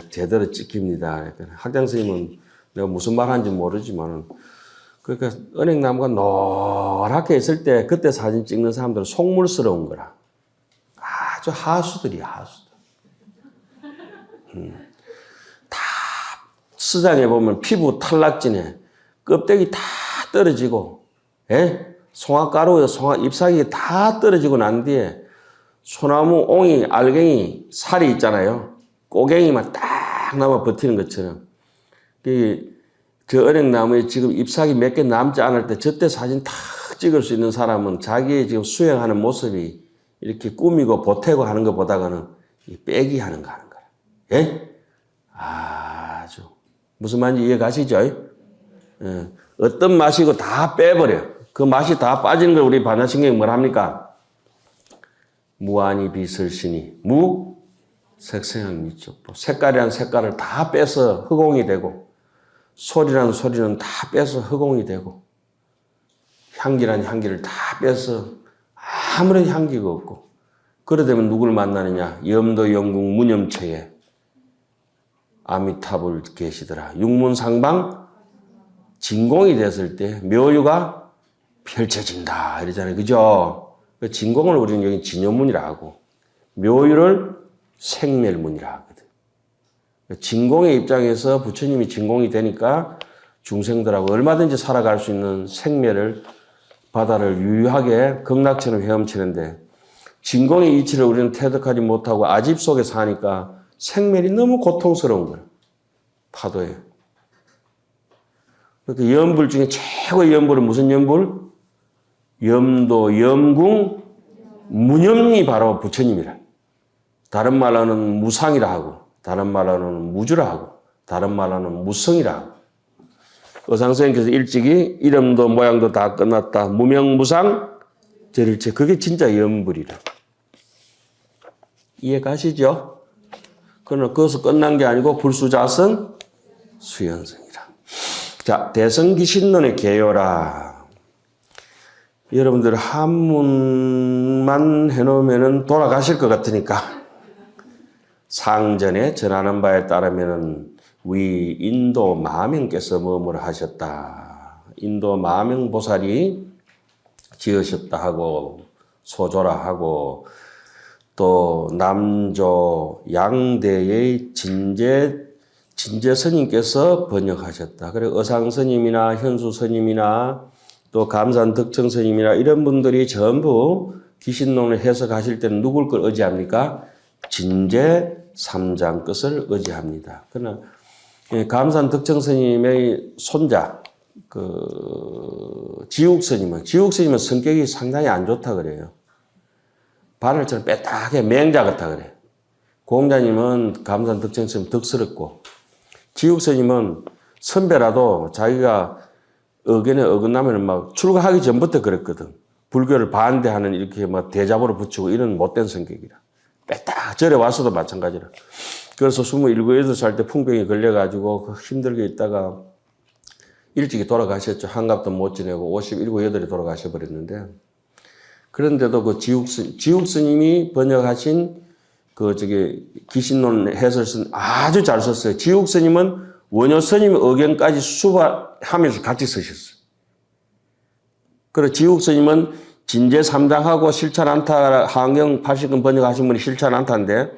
제대로 찍힙니다. 학장 선생님은 내가 무슨 말 하는지 모르지만 그러니까 은행나무가 노랗게 있을 때 그때 사진 찍는 사람들은 속물스러운 거라. 아주 하수들이야, 하수들. 다 시장에 보면 피부 탈락진에 껍데기 다 떨어지고, 송화가루에 잎사귀가 다 떨어지고 난 뒤에 소나무, 옹이, 알갱이, 살이 있잖아요. 꼬갱이만 딱 남아 버티는 것처럼. 저 은행나무에 지금 잎사귀 몇 개 남지 않을 때 저때 사진 탁 찍을 수 있는 사람은 자기의 지금 수행하는 모습이 이렇게 꾸미고 보태고 하는 것보다는 빼기 하는 거 하는 거야. 예? 아주. 무슨 말인지 이해 가시죠? 예. 어떤 맛이고 다 빼버려. 그 맛이 다 빠지는 걸 우리 반야신경이 뭘 합니까? 무아니 비설신이 무 색생양 미적보. 색깔이란 색깔을 다 빼서 흑공이 되고 소리란 소리는 다 빼서 흑공이 되고 향기란 향기를 다 빼서 아무런 향기가 없고 그러되면 누구를 만나느냐? 염도 영궁 무념체에 아미타불 계시더라. 육문상방 진공이 됐을 때 묘유가 펼쳐진다 이러잖아요. 그죠? 그 진공을 우리는 여기 진요문이라 하고 묘유를 생멸문이라 하거든. 진공의 입장에서 부처님이 진공이 되니까 중생들하고 얼마든지 살아갈 수 있는 생멸을 바다를 유유하게 극락처럼 헤엄치는데 진공의 이치를 우리는 태득하지 못하고 아집 속에 사니까 생멸이 너무 고통스러운 거예요. 파도에. 그러니까 염불 중에 최고의 염불은 무슨 염불? 염도, 염궁, 무념이 바로 부처님이라. 다른 말로는 무상이라 하고 다른 말로는 무주라 하고 다른 말로는 무성이라 하고 의상선생님께서 일찍이 이름도 모양도 다 끝났다. 무명무상 절일체. 그게 진짜 염불이라. 이해 가시죠? 그러나 그것은 끝난 게 아니고 불수자성 수연성이라. 자, 대성기신론의 개요라. 여러분들 한문만 해놓으면 돌아가실 것 같으니까 상전에 전하는 바에 따르면은 위 인도 마명께서 뭐뭐를 하셨다. 인도 마명보살이 지으셨다 하고 소조라 하고 또 남조 양대의 진제 스님께서 번역하셨다. 그래 의상 스님이나 현수 스님이나 또 감산 덕청 스님이나 이런 분들이 전부 기신론을 해석하실 때는 누굴 걸 의지합니까? 진제 삼장 것을 의지합니다. 그러나 감산 덕청 스님의 손자 지욱 스님은 성격이 상당히 안 좋다 그래요. 바늘처럼 빼딱해 맹자 같다 그래요. 공자님은 감산 덕청 스님 덕스럽고 지욱 스님은 선배라도 자기가 의견에 어긋나면 막 출가하기 전부터 그랬거든. 불교를 반대하는 이렇게 막 대잡으로 붙이고 이런 못된 성격이라. 빼딱 절에 와서도 마찬가지라. 그래서 27, 8살 때 풍병이 걸려가지고 힘들게 있다가 일찍이 돌아가셨죠. 한갑도 못 지내고 57, 8이 돌아가셔 버렸는데 그런데도 그 지욱 스님이 번역하신 기신론 해설은 아주 잘 썼어요. 지욱 스님은 원효 스님의 의견까지 수발하면서 같이 쓰셨어요. 그리고 지욱 스님은 진제 삼장하고 실찬안타 하경 80권 번역하신 분이 실찬안타인데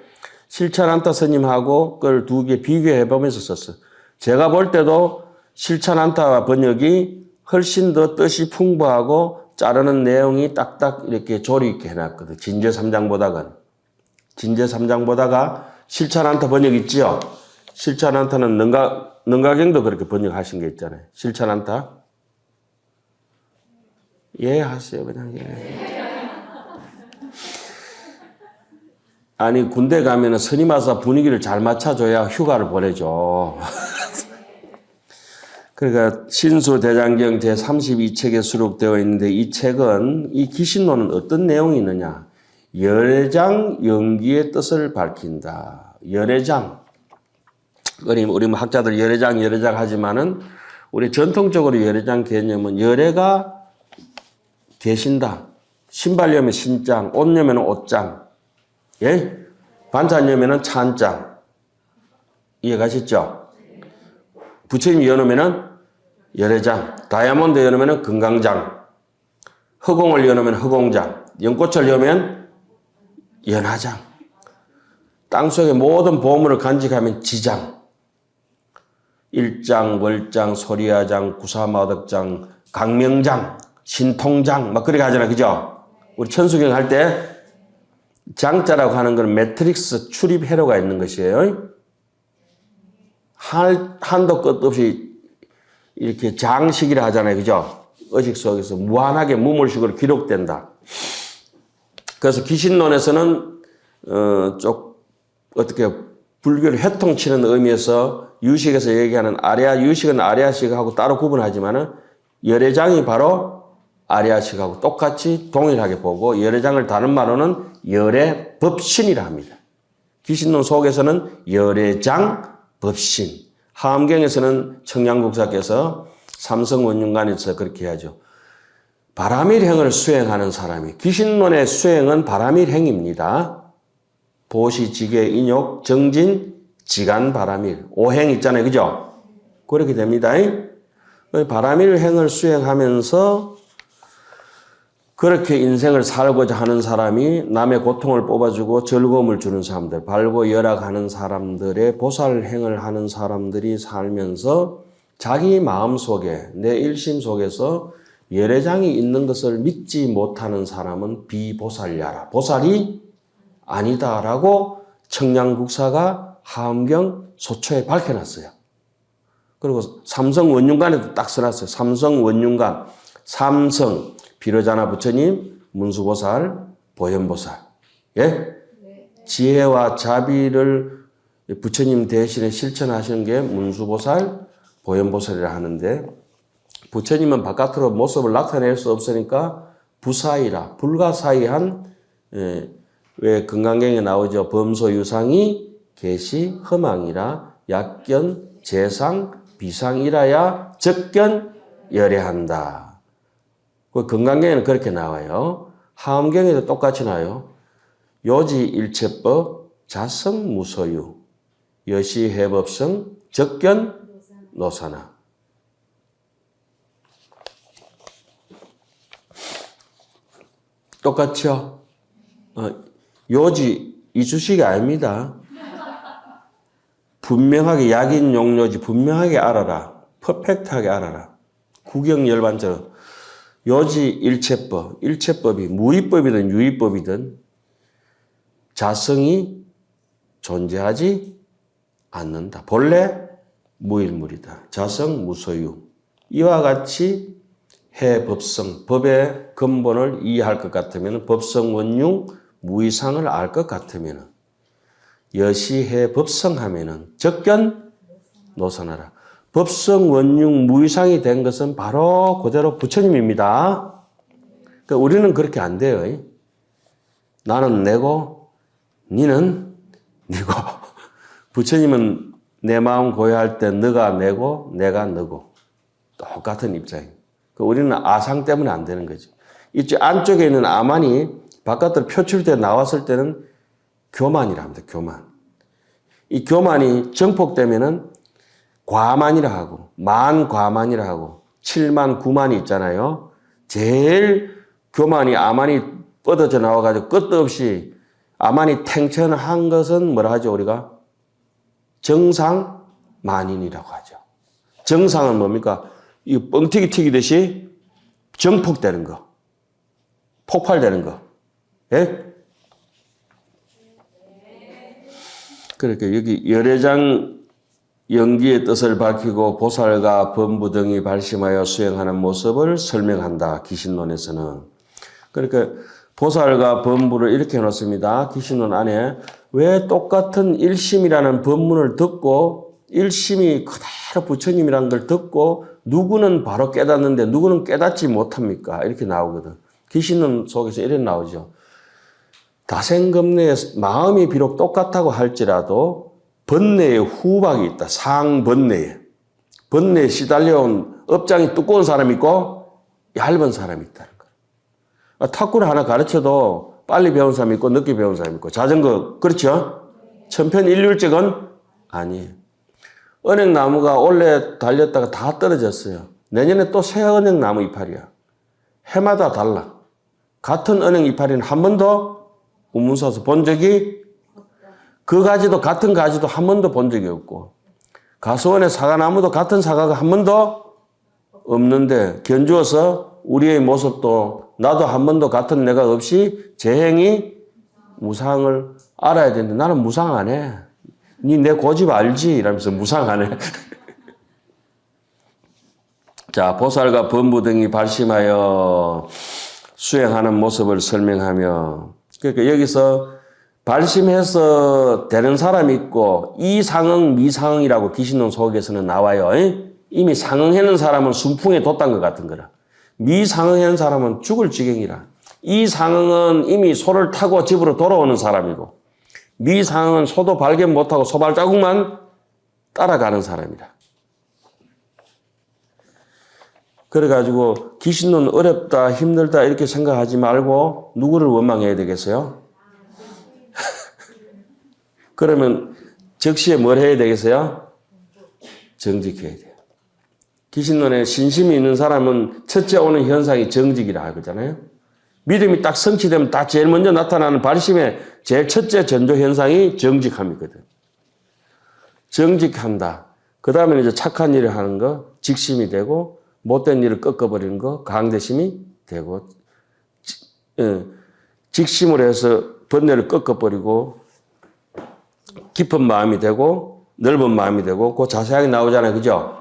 실찬안타 스님하고 그걸 두 개 비교해 보면서 썼어요. 제가 볼 때도 실찬안타 번역이 훨씬 더 뜻이 풍부하고 자르는 내용이 딱딱 이렇게 조리 있게 해놨거든. 진제 삼장보다가 실찬안타 번역 있지요. 실찬안타는 능가경도 그렇게 번역하신 게 있잖아요. 실찬안타. 예, 하세요. 그냥 예. 아니 군대 가면은 스님 와서 분위기를 잘 맞춰줘야 휴가를 보내죠. 그러니까 신수대장경 제32책에 수록되어 있는데 이 책은 이 기신론은 어떤 내용이 있느냐. 열애장 연기의 뜻을 밝힌다. 열애장. 우리 학자들 열애장 하지만은 우리 전통적으로 열애장 개념은 열애가 계신다. 신발 여면 신장, 옷 여면 옷장, 예? 반찬 여면 찬장. 이해 가시죠? 부처님 여놓으면은 열애장, 다이아몬드 여놓으면은 금강장, 허공을 여놓으면 허공장, 연꽃을 여면 연화장, 땅속의 모든 보물을 간직하면 지장, 일장, 월장, 소리야장, 구사마덕장, 강명장, 신통장, 막 그렇게 하잖아, 그죠? 우리 천수경 할 때 장자라고 하는 건 매트릭스 출입 회로가 있는 것이에요. 한도 끝 없이 이렇게 장식이라 하잖아요. 그죠? 의식 속에서 무한하게 무물식으로 기록된다. 그래서 귀신론에서는 어떻게 불교를 회통치는 의미에서 유식에서 얘기하는 유식은 아리아식하고 따로 구분하지만은 열애장이 바로 아리아식하고 똑같이 동일하게 보고 열애장을 다른 말로는 열애법신이라 합니다. 귀신론 속에서는 열애장 법신. 하암경에서는 청량국사께서 삼성원륜관에서 그렇게 하죠. 바라밀행을 수행하는 사람이 귀신론의 수행은 바라밀행입니다. 보시, 지계, 인욕, 정진, 지간, 바라밀. 5행 있잖아요. 그죠? 그렇게 됩니다. 바라밀행을 수행하면서 그렇게 인생을 살고자 하는 사람이 남의 고통을 뽑아주고 즐거움을 주는 사람들, 발고 열악하는 사람들의 보살행을 하는 사람들이 살면서 자기 마음속에 내 일심 속에서 열애장이 있는 것을 믿지 못하는 사람은 비보살야라. 보살이 아니다라고 청량국사가 하암경 소초에 밝혀놨어요. 그리고 삼성원륜관에도 딱 써놨어요. 삼성원륜관. 삼성, 비로자나 부처님, 문수보살, 보현보살. 예? 지혜와 자비를 부처님 대신에 실천하시는 게 문수보살, 보현보살이라 하는데 부처님은 바깥으로 모습을 나타낼 수 없으니까 부사이라, 불가사의한 왜 금강경에 나오죠. 범소유상이 계시 허망이라 약견, 재상, 비상이라야 적견, 열애한다. 그 금강경에는 그렇게 나와요. 하암경에도 똑같이 나와요. 요지일체법, 자성무소유, 여시해법성, 적견, 노사나. 똑같죠? 요지 이쑤시개 아닙니다. 분명하게 약인 용료지 분명하게 알아라. 퍼펙트하게 알아라. 구경열반처럼. 요지 일체법, 일체법이 무위법이든 유위법이든 자성이 존재하지 않는다. 본래 무일물이다. 자성 무소유. 이와 같이 해법성, 법의 근본을 이해할 것 같으면 법성원융 무의상을 알 것 같으면 여시해 법성하면은 적견 노선하라. 법성원융 무의상이 된 것은 바로 그대로 부처님입니다. 그러니까 우리는 그렇게 안 돼요. 나는 내고 니는 니고. 부처님은 내 마음 고요할 때 너가 내고 내가 너고 똑같은 입장이에요. 우리는 아상 때문에 안 되는 거죠. 이쪽 안쪽에 있는 아만이 바깥으로 표출되어 나왔을 때는 교만이라 합니다. 교만. 이 교만이 정폭되면은 과만이라 하고 만과만이라 하고 7만 9만이 있잖아요. 제일 교만이 아만이 뻗어져 나와가지고 끝도 없이 아만이 탱천한 것은 뭐라 하죠 우리가? 정상만인이라고 하죠. 정상은 뭡니까? 이 뻥튀기 튀기듯이 정폭되는 거. 폭발되는 거. 예? 그렇게 여기 열애장 영기의 뜻을 밝히고 보살과 범부 등이 발심하여 수행하는 모습을 설명한다. 기신론에서는. 그러니까 보살과 범부를 이렇게 해놓습니다. 기신론 안에 왜 똑같은 일심이라는 법문을 듣고 일심이 그대로 부처님이라는 걸 듣고 누구는 바로 깨닫는데 누구는 깨닫지 못합니까? 이렇게 나오거든. 기신론 속에서 이렇게 나오죠. 다생겁내의 마음이 비록 똑같다고 할지라도 번뇌의 후박이 있다. 상번뇌에. 번뇌에 시달려온 업장이 두꺼운 사람이 있고 얇은 사람이 있다는 거예요. 탁구를 하나 가르쳐도 빨리 배운 사람이 있고 늦게 배운 사람이 있고 자전거 그렇죠? 천편일률적은 아니에요. 은행나무가 올해 달렸다가 다 떨어졌어요. 내년에 또 새 은행나무 이파리야. 해마다 달라. 같은 은행 이파리는 한 번도 우문서서 본 적이 그 가지도 같은 가지도 한 번도 본 적이 없고 가수원의 사과나무도 같은 사과가 한 번도 없는데 견주어서 우리의 모습도 나도 한 번도 같은 내가 없이 재행이 무상을 알아야 되는데 나는 무상 안 해. 니 내 고집 알지? 이러면서 무상 안 해. 자, 보살과 범부 등이 발심하여 수행하는 모습을 설명하며, 그러니까 여기서 발심해서 되는 사람이 있고 이상응, 미상응이라고 기신론 속에서는 나와요. 이미 상응하는 사람은 순풍에 돛단 것 같은 거라. 미상응하는 사람은 죽을 지경이라. 이상응은 이미 소를 타고 집으로 돌아오는 사람이고 미상응은 소도 발견 못하고 소발자국만 따라가는 사람이다. 그래가지고 기신론 어렵다, 힘들다 이렇게 생각하지 말고 누구를 원망해야 되겠어요? 그러면 적시에 뭘 해야 되겠어요? 정직해야 돼요. 기신론에 신심이 있는 사람은 첫째 오는 현상이 정직이라 하잖아요. 믿음이 딱 성취되면 딱 제일 먼저 나타나는 발심의 제일 첫째 전조 현상이 정직함이거든. 정직한다. 그 다음에 이제 착한 일을 하는 거, 직심이 되고, 못된 일을 꺾어버리는 거, 강대심이 되고, 직심으로 해서 번뇌를 꺾어버리고, 깊은 마음이 되고, 넓은 마음이 되고, 그 자세하게 나오잖아요. 그죠?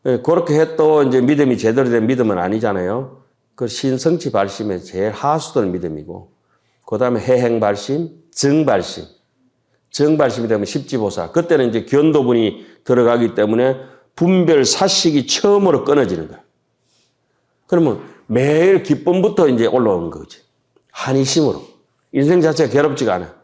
그렇게 해도 이제 믿음이 제대로 된 믿음은 아니잖아요. 그 신성치 발심의 제일 하수된 믿음이고, 그 다음에 해행발심, 정발심. 정발심이 되면 십지보사. 그때는 이제 견도분이 들어가기 때문에 분별 사식이 처음으로 끊어지는 거야. 그러면 매일 기쁨부터 이제 올라오는 거지. 한이심으로. 인생 자체가 괴롭지가 않아.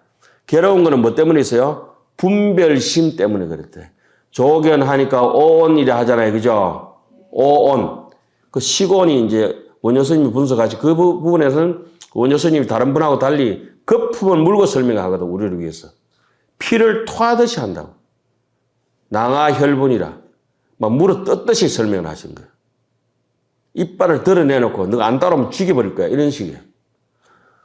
괴로운 거는 뭐 때문에 있어요? 분별심 때문에 그랬대. 조견하니까 오온이라 하잖아요. 그죠? 오온. 그 시곤이 이제 원효 스님이 분석하지 그 부분에서는 원효 스님이 다른 분하고 달리 거품을 물고 설명하거든. 우리를 위해서. 피를 토하듯이 한다고. 낭하혈분이라. 막 물어 뜯듯이 설명을 하신 거예요. 이빨을 드러내놓고 너가 안 따라오면 죽여버릴 거야. 이런 식이에요.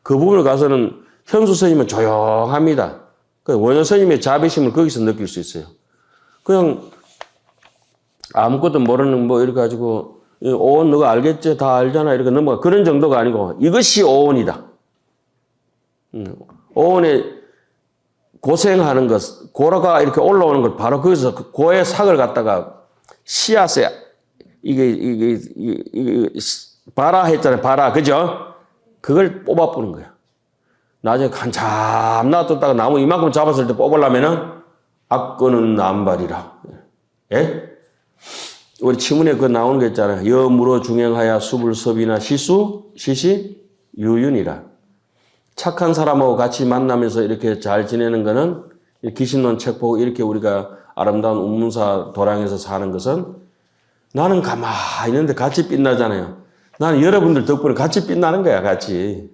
그 부분을 가서는 현수 스님은 조용합니다. 원효 스님의 자비심을 거기서 느낄 수 있어요. 그냥 아무것도 모르는 뭐 이렇게 가지고 오온 너가 알겠지? 다 알잖아. 이렇게 넘어가. 그런 정도가 아니고 이것이 오온이다. 오온에 고생하는 것, 고라가 이렇게 올라오는 것 바로 거기서 고의 sak을 갖다가 씨앗에 이게 바라 했잖아요. 바라. 그죠? 그걸 뽑아보는 거야. 나중에 한참 놔뒀다가 나무 이만큼 잡았을 때 뽑으려면은 악건은 남발이라. 예? 우리 치문에 그 나오는 거 있잖아요. 여물어 중행하야 수불섭이나 시수, 시시, 유윤이라. 착한 사람하고 같이 만나면서 이렇게 잘 지내는 거는 기신론 책 보고 이렇게 우리가 아름다운 운문사 도량에서 사는 것은 나는 가만히 있는데 같이 빛나잖아요. 나는 여러분들 덕분에 같이 빛나는 거야, 같이.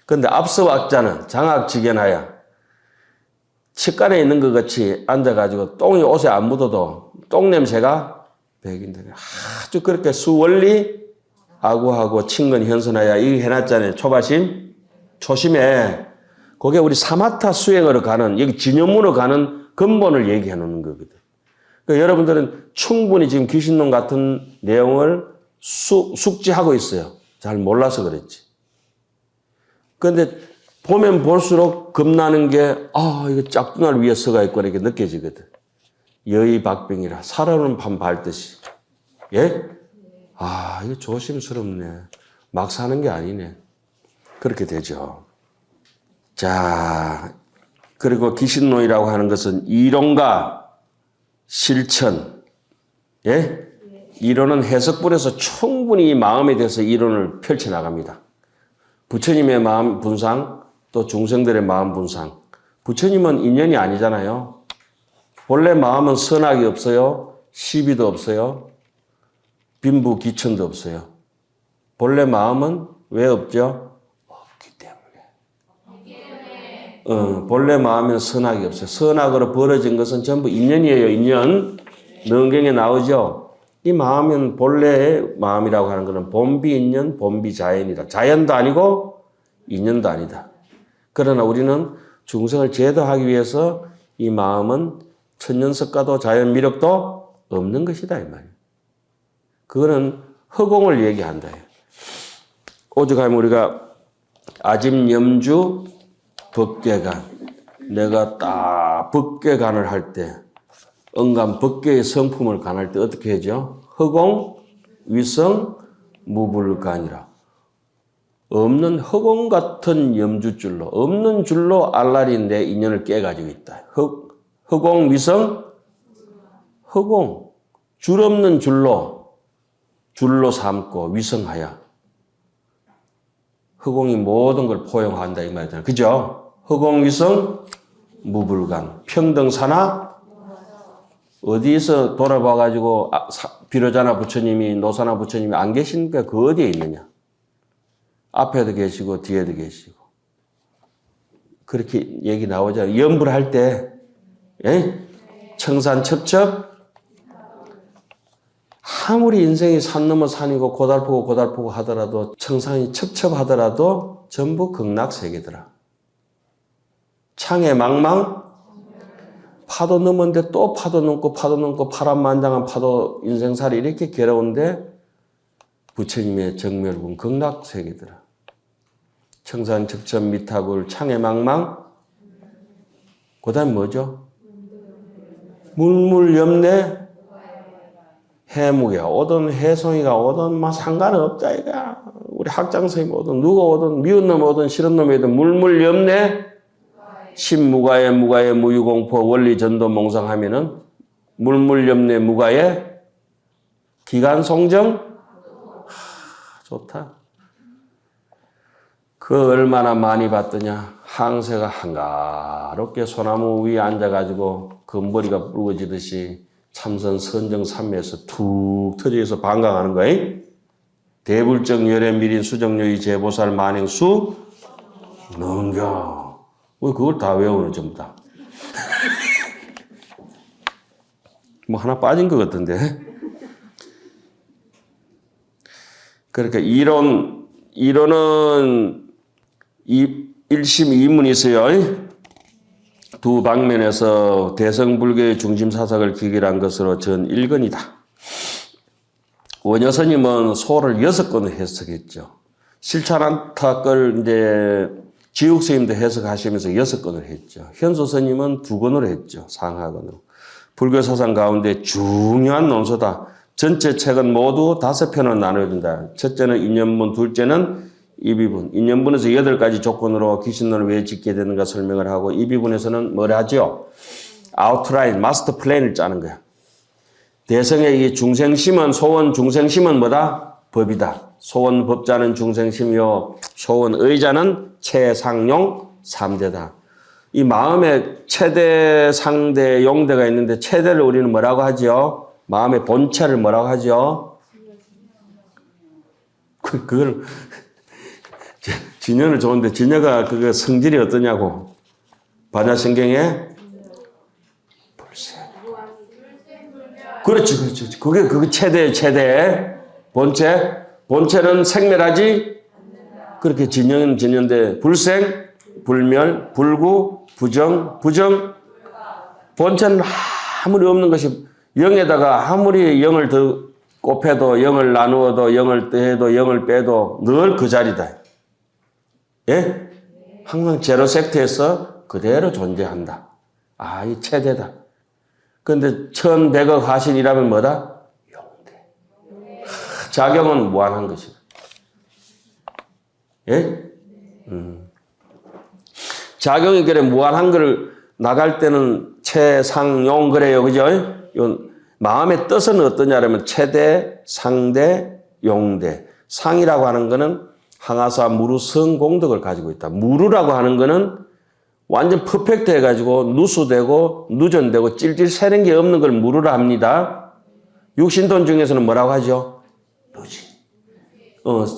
근데 앞서 학자는 장학직연하야. 치간에 있는 것 같이 앉아가지고 똥이 옷에 안 묻어도 똥 냄새가 배긴다. 아주 그렇게 수원리 아구하고 친근 현선하야 이 해놨잖아요. 초바심, 초심에. 그게 우리 사마타 수행으로 가는, 여기 진여문으로 가는 근본을 얘기해 놓는 거거든. 그러니까 여러분들은 충분히 지금 귀신론 같은 내용을 숙지하고 있어요. 잘 몰라서 그랬지. 그런데 보면 볼수록 겁나는 게, 이거 짝퉁알 위에 서가 있구나, 이렇게 느껴지거든. 여의 박빙이라, 살아오는 판 밟듯이. 예? 이거 조심스럽네. 막 사는 게 아니네. 그렇게 되죠. 자, 그리고 기신론이라고 하는 것은 이론과 실천. 예? 이론은 해석본에서 충분히 마음에 대해서 이론을 펼쳐나갑니다. 부처님의 마음 분상, 또 중생들의 마음 분상. 부처님은 인연이 아니잖아요. 본래 마음은 선악이 없어요. 시비도 없어요. 빈부 기천도 없어요. 본래 마음은 왜 없죠? 없기 때문에. 본래 마음에는 선악이 없어요. 선악으로 벌어진 것은 전부 인연이에요. 인연. 능경에 나오죠. 이 마음은 본래의 마음이라고 하는 것은 본비인연, 본비자연이다. 자연도 아니고 인연도 아니다. 그러나 우리는 중생을 제도하기 위해서 이 마음은 천년석가도 자연 미력도 없는 것이다 이 말이에요. 그거는 허공을 얘기한다. 오죽하면 우리가 아집 염주 법계간. 내가 딱 법계간을 할 때 언간 법계의 성품을 간할 때 어떻게 하죠? 허공, 위성, 무불간이라. 없는 허공 같은 염주줄로, 없는 줄로 알랄이 내 인연을 깨가지고 있다. 허공, 위성, 허공. 줄 없는 줄로 삼고 위성하여. 허공이 모든 걸 포용한다 이 말이잖아요. 그죠? 허공, 위성, 무불간. 평등사나 어디서 돌아봐가지고 비로자나 부처님이 노사나 부처님이 안 계십니까? 그 어디에 있느냐? 앞에도 계시고 뒤에도 계시고 그렇게 얘기 나오잖아요. 염불 할 때 청산첩첩 아무리 인생이 산 넘어 산이고 고달프고 하더라도 청산이 첩첩하더라도 전부 극락세계더라. 창에 망망 파도 넘었는데 또 파도 넘고 파란만장한 파도 인생살이 이렇게 괴로운데 부처님의 정멸군 극락세계더라. 청산첩첩 미타불 창에 망망 그 다음 뭐죠? 물물염내 해무야 오든 해송이가 오든 막 상관은 없다 이가 우리 학장선생님 오든 누가 오든 미운 놈 오든 싫은 놈이든 물물염내 신무가에 무가에 무유공포 원리전도 몽상하면은 물물염내 무가에 기간송정 좋다. 그 얼마나 많이 봤더냐. 항세가 한가롭게 소나무 위에 앉아가지고 금머리가 붉어지듯이 참선 선정 삼매에서 툭 터져서 방광하는 거임. 대불정 열애 미린 수정요의 제보살 만행수 능경. 왜 그걸 다 외우는 전부 다. 뭐 하나 빠진 것 같은데. 그러니까 이론은 1심 2문이 있어요. 두 방면에서 대성불교의 중심사상을 기결한 것으로 전 1권이다. 원효스님은 소를 6권을 해석했죠. 실찬안타걸 이제 지옥스님도 해석하시면서 6권을 했죠. 현수스님은 2권으로 했죠. 상하권으로. 불교사상 가운데 중요한 논소다. 전체 책은 모두 5편으로 나눠진다. 첫째는 인연문, 둘째는 이비분. 인연분에서 8가지 조건으로 귀신론을 왜 짓게 되는가 설명을 하고 이비분에서는 뭘 하죠? 아웃라인, 마스터 플랜을 짜는 거야. 대성의 이 중생심은 소원 중생심은 뭐다? 법이다. 소원 법자는 중생심이요. 소원 의자는 최상용 3대다. 이 마음에 최대, 상대, 용대가 있는데 최대를 우리는 뭐라고 하죠? 마음의 본체를 뭐라고 하죠? 그걸 진여는 좋은데 진여가 그 성질이 어떠냐고. 반야신경에 불생. 그렇지. 그게 최대. 본체는 생멸하지. 그렇게 진여는 진여인데 불생, 불멸, 불구, 부정. 본체는 아무리 없는 것이 영에다가 아무리 영을 더 곱해도 영을 나누어도 영을 더해도 영을 빼도 늘 그 자리다. 예? 항상 제로 섹트에서 그대로 존재한다. 아, 이 최대다. 그런데 1100억 하신이라면 뭐다? 용대. 작용은 무한한 것이다. 예? 작용이 그래 무한한 걸 나갈 때는 최상용 그래요. 그죠? 마음의 뜻은 어떠냐면 최대, 상대, 용대. 상이라고 하는 거는 항아사 무루 성공덕을 가지고 있다. 무루라고 하는 거는 완전 퍼펙트 해가지고 누수되고 누전되고 찔찔 새는 게 없는 걸 무루라 합니다. 육신돈 중에서는 뭐라고 하죠? 누진.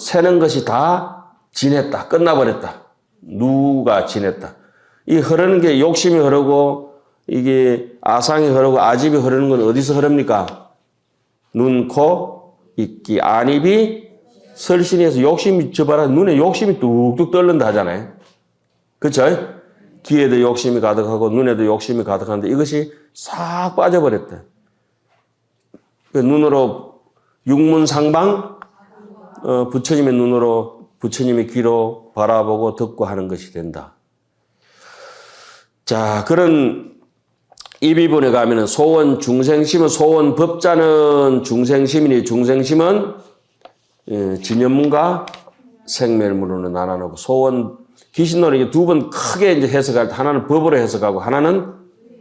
새는 것이 다 지냈다. 끝나버렸다. 누가 지냈다. 이 흐르는 게 욕심이 흐르고 이게 아상이 흐르고 아집이 흐르는 건 어디서 흐릅니까? 눈, 코, 입기, 안입이 설신에서 욕심이 저봐라. 눈에 욕심이 뚝뚝 떨른다 하잖아요. 그렇죠? 귀에도 욕심이 가득하고 눈에도 욕심이 가득한데 이것이 싹 빠져버렸대. 눈으로 육문상방 부처님의 눈으로 부처님의 귀로 바라보고 듣고 하는 것이 된다. 자, 그런 이 부분에 가면은 소원 중생심은 소원 법자는 중생심이니 중생심은 진현문과 생멸문으로 나눠놓고 소원 귀신론이 두 번 크게 이제 해석할 때 하나는 법으로 해석하고 하나는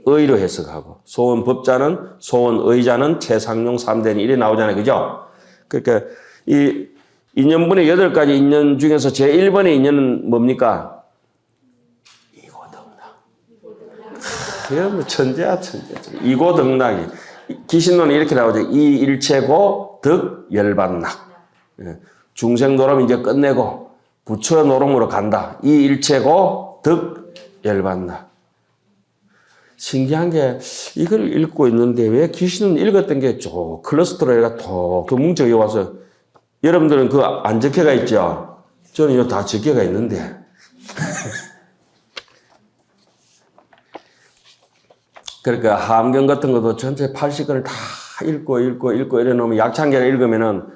의로 해석하고 소원 법자는 소원 의자는 최상용 3대니 이래 나오잖아요. 그죠? 그러니까 이 인연분의 8가지 인연 중에서 제 1번의 인연은 뭡니까? 이고덕락. 이건 뭐 천재야. 이고덕락이. 귀신론이 이렇게 나오죠. 이일체고 득열반락. 중생노름 이제 끝내고 부처 노름으로 간다. 이일체고 득열반락. 신기한 게 이걸 읽고 있는데 왜 귀신은 읽었던 게 쭉 클러스터로 톡 뭉쳐져 와서 여러분들은 그 안 적혀가 있죠? 저는 이거 다 적혀가 있는데. 그러니까 함경 같은 것도 전체 80권을 다 읽고 이래 놓으면 약창계를 읽으면은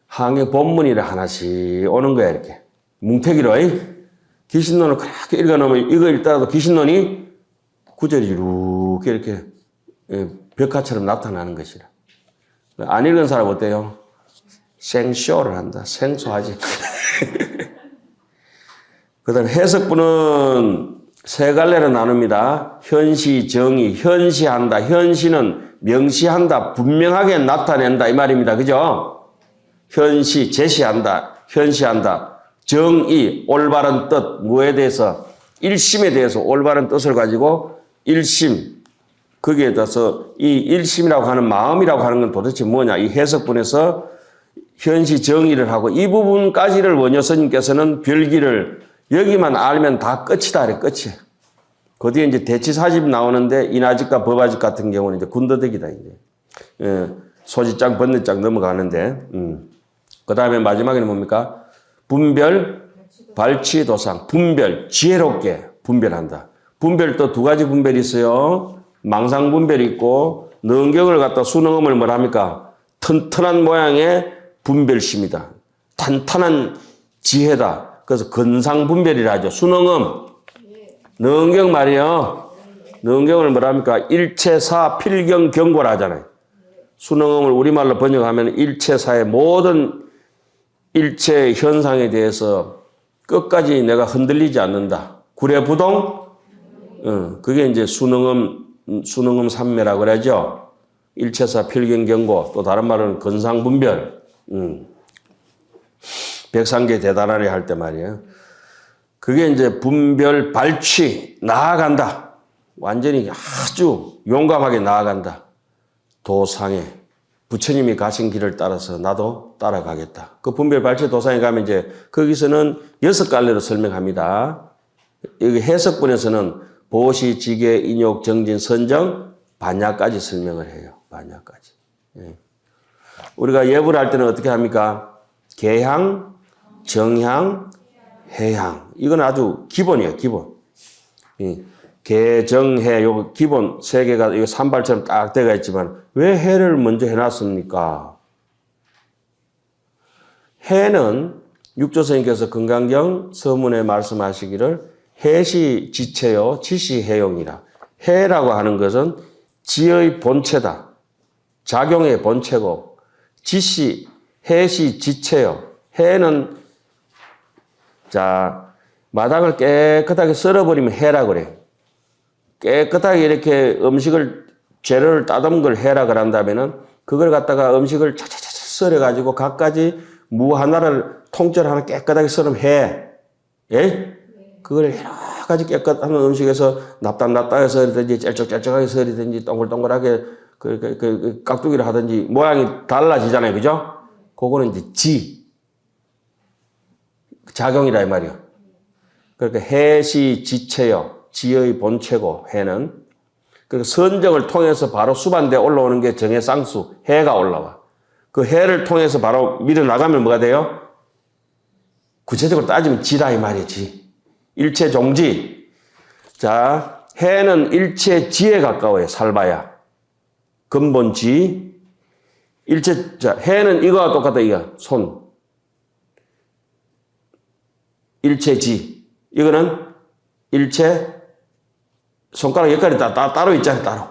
함경 본문이라 하나씩 오는 거야, 이렇게. 뭉태기로. 귀신론을 그렇게 읽어 놓으면 이거 읽다가도 귀신론이 구절이 이렇게 벽화처럼 나타나는 것이라. 안 읽은 사람 어때요? 생쇼를 한다. 생소하지. 그 다음에 해석부는 세 갈래로 나눕니다. 현시, 정의, 현시한다. 현시는 명시한다. 분명하게 나타낸다. 이 말입니다. 그죠? 현시, 제시한다. 현시한다. 정의, 올바른 뜻, 뭐에 대해서, 일심에 대해서 올바른 뜻을 가지고 일심, 거기에 대해서 이 일심이라고 하는 마음이라고 하는 건 도대체 뭐냐. 이 해석분에서 현시 정의를 하고 이 부분까지를 원효 스님께서는 별기를 여기만 알면 다 끝이다. 그래, 끝이. 그 뒤에 이제 대치사집 나오는데 인하집과 법화집 같은 경우는 이제 군더더기다. 이제. 소지장, 번뇌장 넘어가는데. 그 다음에 마지막에는 뭡니까? 분별, 발치도상. 분별, 지혜롭게 분별한다. 분별 또 두 가지 분별이 있어요. 망상분별이 있고, 능경을 갖다 수능음을 뭐랍니까? 튼튼한 모양의 분별심이다. 탄탄한 지혜다. 그래서 근상분별이라 하죠. 수능음. 능경 말이요. 능경을 뭐랍니까? 일체사 필경경고라 하잖아요. 수능음을 우리말로 번역하면 일체사의 모든 일체 현상에 대해서 끝까지 내가 흔들리지 않는다. 구례부동? 그게 이제 수능음 삼매라고 그러죠. 일체사 필경경고, 또 다른 말은 근상분별. 백상계 대단하리 할 때 말이에요. 그게 이제 분별 발취, 나아간다. 완전히 아주 용감하게 나아간다. 도상에 부처님이 가신 길을 따라서 나도 따라가겠다. 그 분별 발취 도상에 가면 이제 거기서는 6갈래로 설명합니다. 여기 해석본에서는 보시, 지계, 인욕, 정진, 선정, 반야까지 설명을 해요. 반야까지. 예. 우리가 예불을 할 때는 어떻게 합니까? 개향, 정향, 해향. 이건 아주 기본이에요, 기본. 개, 정, 해, 요 기본 세 개가 이거 산발처럼 딱 되어 있지만 왜 해를 먼저 해놨습니까? 해는 육조스님께서 금강경 서문에 말씀하시기를 해시 지체요, 지시 해용이라. 해라고 하는 것은 지의 본체다. 작용의 본체고, 지시, 해시 지체요. 해는, 자, 마당을 깨끗하게 썰어버리면 해라 그래. 깨끗하게 이렇게 음식을, 재료를 따듬은 걸 해라 그런다면은, 그걸 갖다가 음식을 차차차 썰어가지고 갖가지 무 하나를 통째로 하나 깨끗하게 썰으면 해. 예? 그걸 여러 가지 깨끗한 음식에서 납작납작하게 썰이든지 짤쭉짤쭉하게 썰이든지 동글동글하게 그 깍두기를 하든지 모양이 달라지잖아요. 그죠? 그거는 이제 작용이라 이 말이요. 그러니까 해시 지체요. 지의 본체고 해는. 그러니까 선정을 통해서 바로 수반대에 올라오는 게 정해 쌍수. 해가 올라와. 그 해를 통해서 바로 밀어나가면 뭐가 돼요? 구체적으로 따지면 지다 이 말이지. 일체 종지. 자, 해는 일체 지에 가까워요. 살바야. 근본지. 일체, 자, 해는 이거와 똑같다, 이거. 손. 일체지. 이거는 일체 손가락 여기까지 따로 있잖아요. 따로.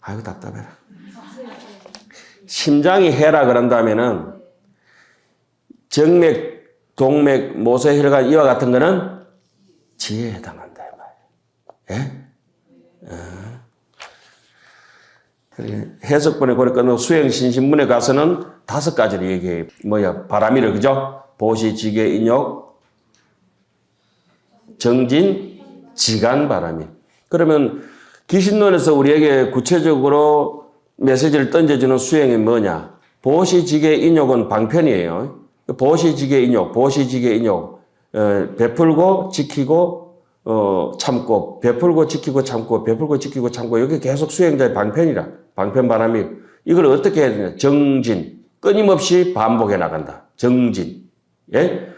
아이고 답답해라. 심장이 해라 그런다면은 정맥, 동맥, 모세, 혈관 이와 같은 거는 지혜에 해당한다 이 말이에요. 예? 해석본에 고려 끝나고 수행 신신문에 가서는 5가지를 얘기해요. 뭐야? 바람이를 그죠? 보시, 지계, 인욕, 정진, 지간, 바람이. 그러면 기신론에서 우리에게 구체적으로 메시지를 던져주는 수행이 뭐냐? 보시, 지계, 인욕은 방편이에요. 보시, 지계, 인욕, 보시, 지계, 인욕. 베풀고, 지키고, 참고, 베풀고, 지키고, 참고, 베풀고, 지키고, 참고. 이게 계속 수행자의 방편이라. 방편 바람이. 이걸 어떻게 해야 되냐? 정진. 끊임없이 반복해 나간다. 정진. 예?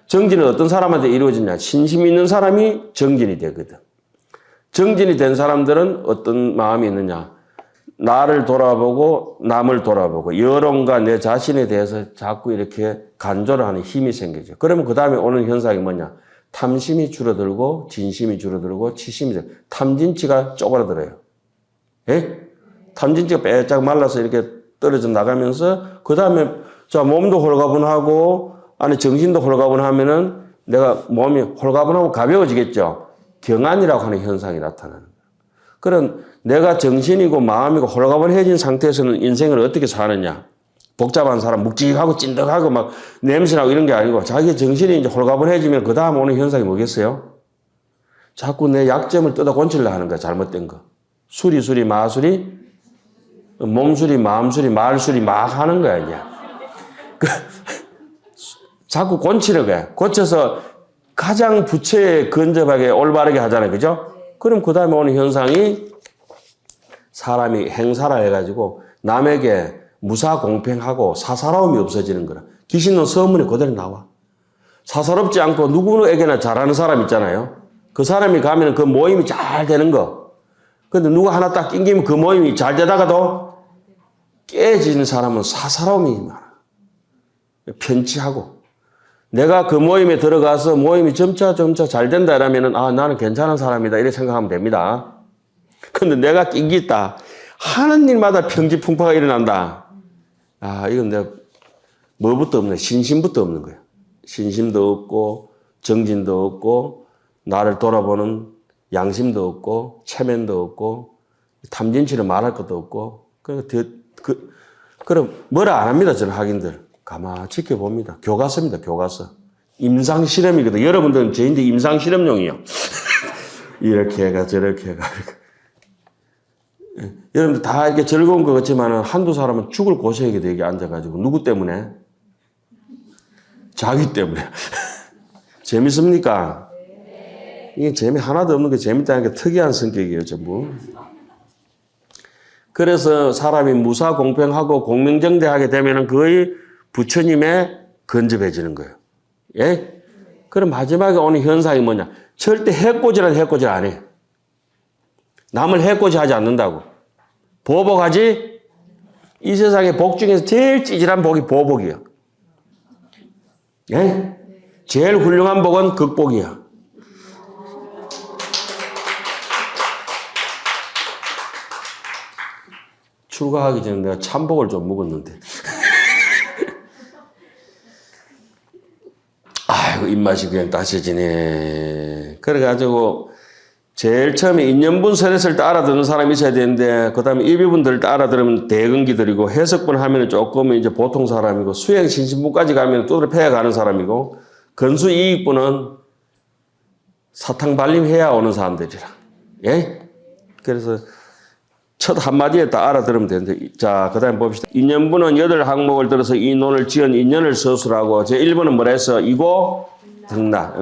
정진은 어떤 사람한테 이루어지냐? 신심 있는 사람이 정진이 되거든. 정진이 된 사람들은 어떤 마음이 있느냐? 나를 돌아보고 남을 돌아보고 여론과 내 자신에 대해서 자꾸 이렇게 간조를 하는 힘이 생기죠. 그러면 그 다음에 오는 현상이 뭐냐? 탐심이 줄어들고 진심이 줄어들고 치심이 줄어들고 탐진치가 쪼그라들어요. 예? 탐진치가 빼짝 말라서 이렇게 떨어져 나가면서 그 다음에 자 몸도 홀가분하고 안에 정신도 홀가분하면은 내가 몸이 홀가분하고 가벼워지겠죠. 경안이라고 하는 현상이 나타나는 거예요. 그럼 내가 정신이고 마음이고 홀가분해진 상태에서는 인생을 어떻게 사느냐? 복잡한 사람, 묵직하고 찐득하고 막 냄새나고 이런 게 아니고 자기 정신이 이제 홀가분해지면 그 다음 오는 현상이 뭐겠어요? 자꾸 내 약점을 뜯어 건치려 하는 거야. 잘못된 거. 수리, 마수리, 몸수리, 마음수리, 말수리 막 하는 거야, 이제. 자꾸 곤치려고 해. 고쳐서 가장 부채에 근접하게 올바르게 하잖아요. 그죠? 그럼 그 다음에 오는 현상이 사람이 행사라 해가지고 남에게 무사공평하고 사사로움이 없어지는 거라. 귀신론 서문에 그대로 나와. 사사롭지 않고 누구에게나 잘하는 사람 있잖아요. 그 사람이 가면 그 모임이 잘 되는 거. 근데 누가 하나 딱 낑기면 그 모임이 잘 되다가도 깨지는 사람은 사사로움이 많아. 편치하고. 내가 그 모임에 들어가서 모임이 점차 잘 된다 이러면은 아 나는 괜찮은 사람이다 이렇게 생각하면 됩니다. 근데 내가 낑겼다. 하는 일마다 평지풍파가 일어난다. 아 이건 내가 뭐부터 없네. 신심부터 없는 거야. 신심도 없고 정진도 없고 나를 돌아보는 양심도 없고 체면도 없고 탐진치를 말할 것도 없고 그럼 뭐라 안 합니다. 저는 학인들. 가만 지켜봅니다. 교과서입니다. 교과서. 임상실험이거든. 여러분들은 저인데 임상실험용이요. 이렇게 해가 저렇게 해가. 여러분들 다 이렇게 즐거운 것 같지만 한두 사람은 죽을 고생하게 되게 앉아가지고 누구 때문에? 자기 때문에. 재밌습니까? 이게 재미 하나도 없는 게 재밌다는 게 특이한 성격이에요. 전부. 그래서 사람이 무사공평하고 공명정대하게 되면 거의 부처님에 근접해지는 거예요. 예? 그럼 마지막에 오는 현상이 뭐냐? 절대 해코지란 해코지 안 해. 남을 해코지 하지 않는다고. 보복하지? 이 세상의 복 중에서 제일 찌질한 복이 보복이야. 예? 제일 훌륭한 복은 극복이야. 출가하기 전에 내가 참복을 좀 먹었는데. 아이고, 입맛이 그냥 따셔지네. 그래가지고, 제일 처음에 인연분설했을 때 알아듣는 사람이 있어야 되는데, 그 다음에 일비분들 때 알아들으면 대근기들이고, 해석분 하면 조금 이제 보통 사람이고, 수행신신분까지 가면 뚜드려 패가는 사람이고, 건수이익분은 사탕 발림해야 오는 사람들이라. 예? 그래서, 첫 한마디에 다 알아들으면 되는데, 자, 그 다음에 봅시다. 인연분은 8항목을 들어서 이 논을 지은 인연을 서술하고, 제1번은 뭐라 해서, 이고, 등나.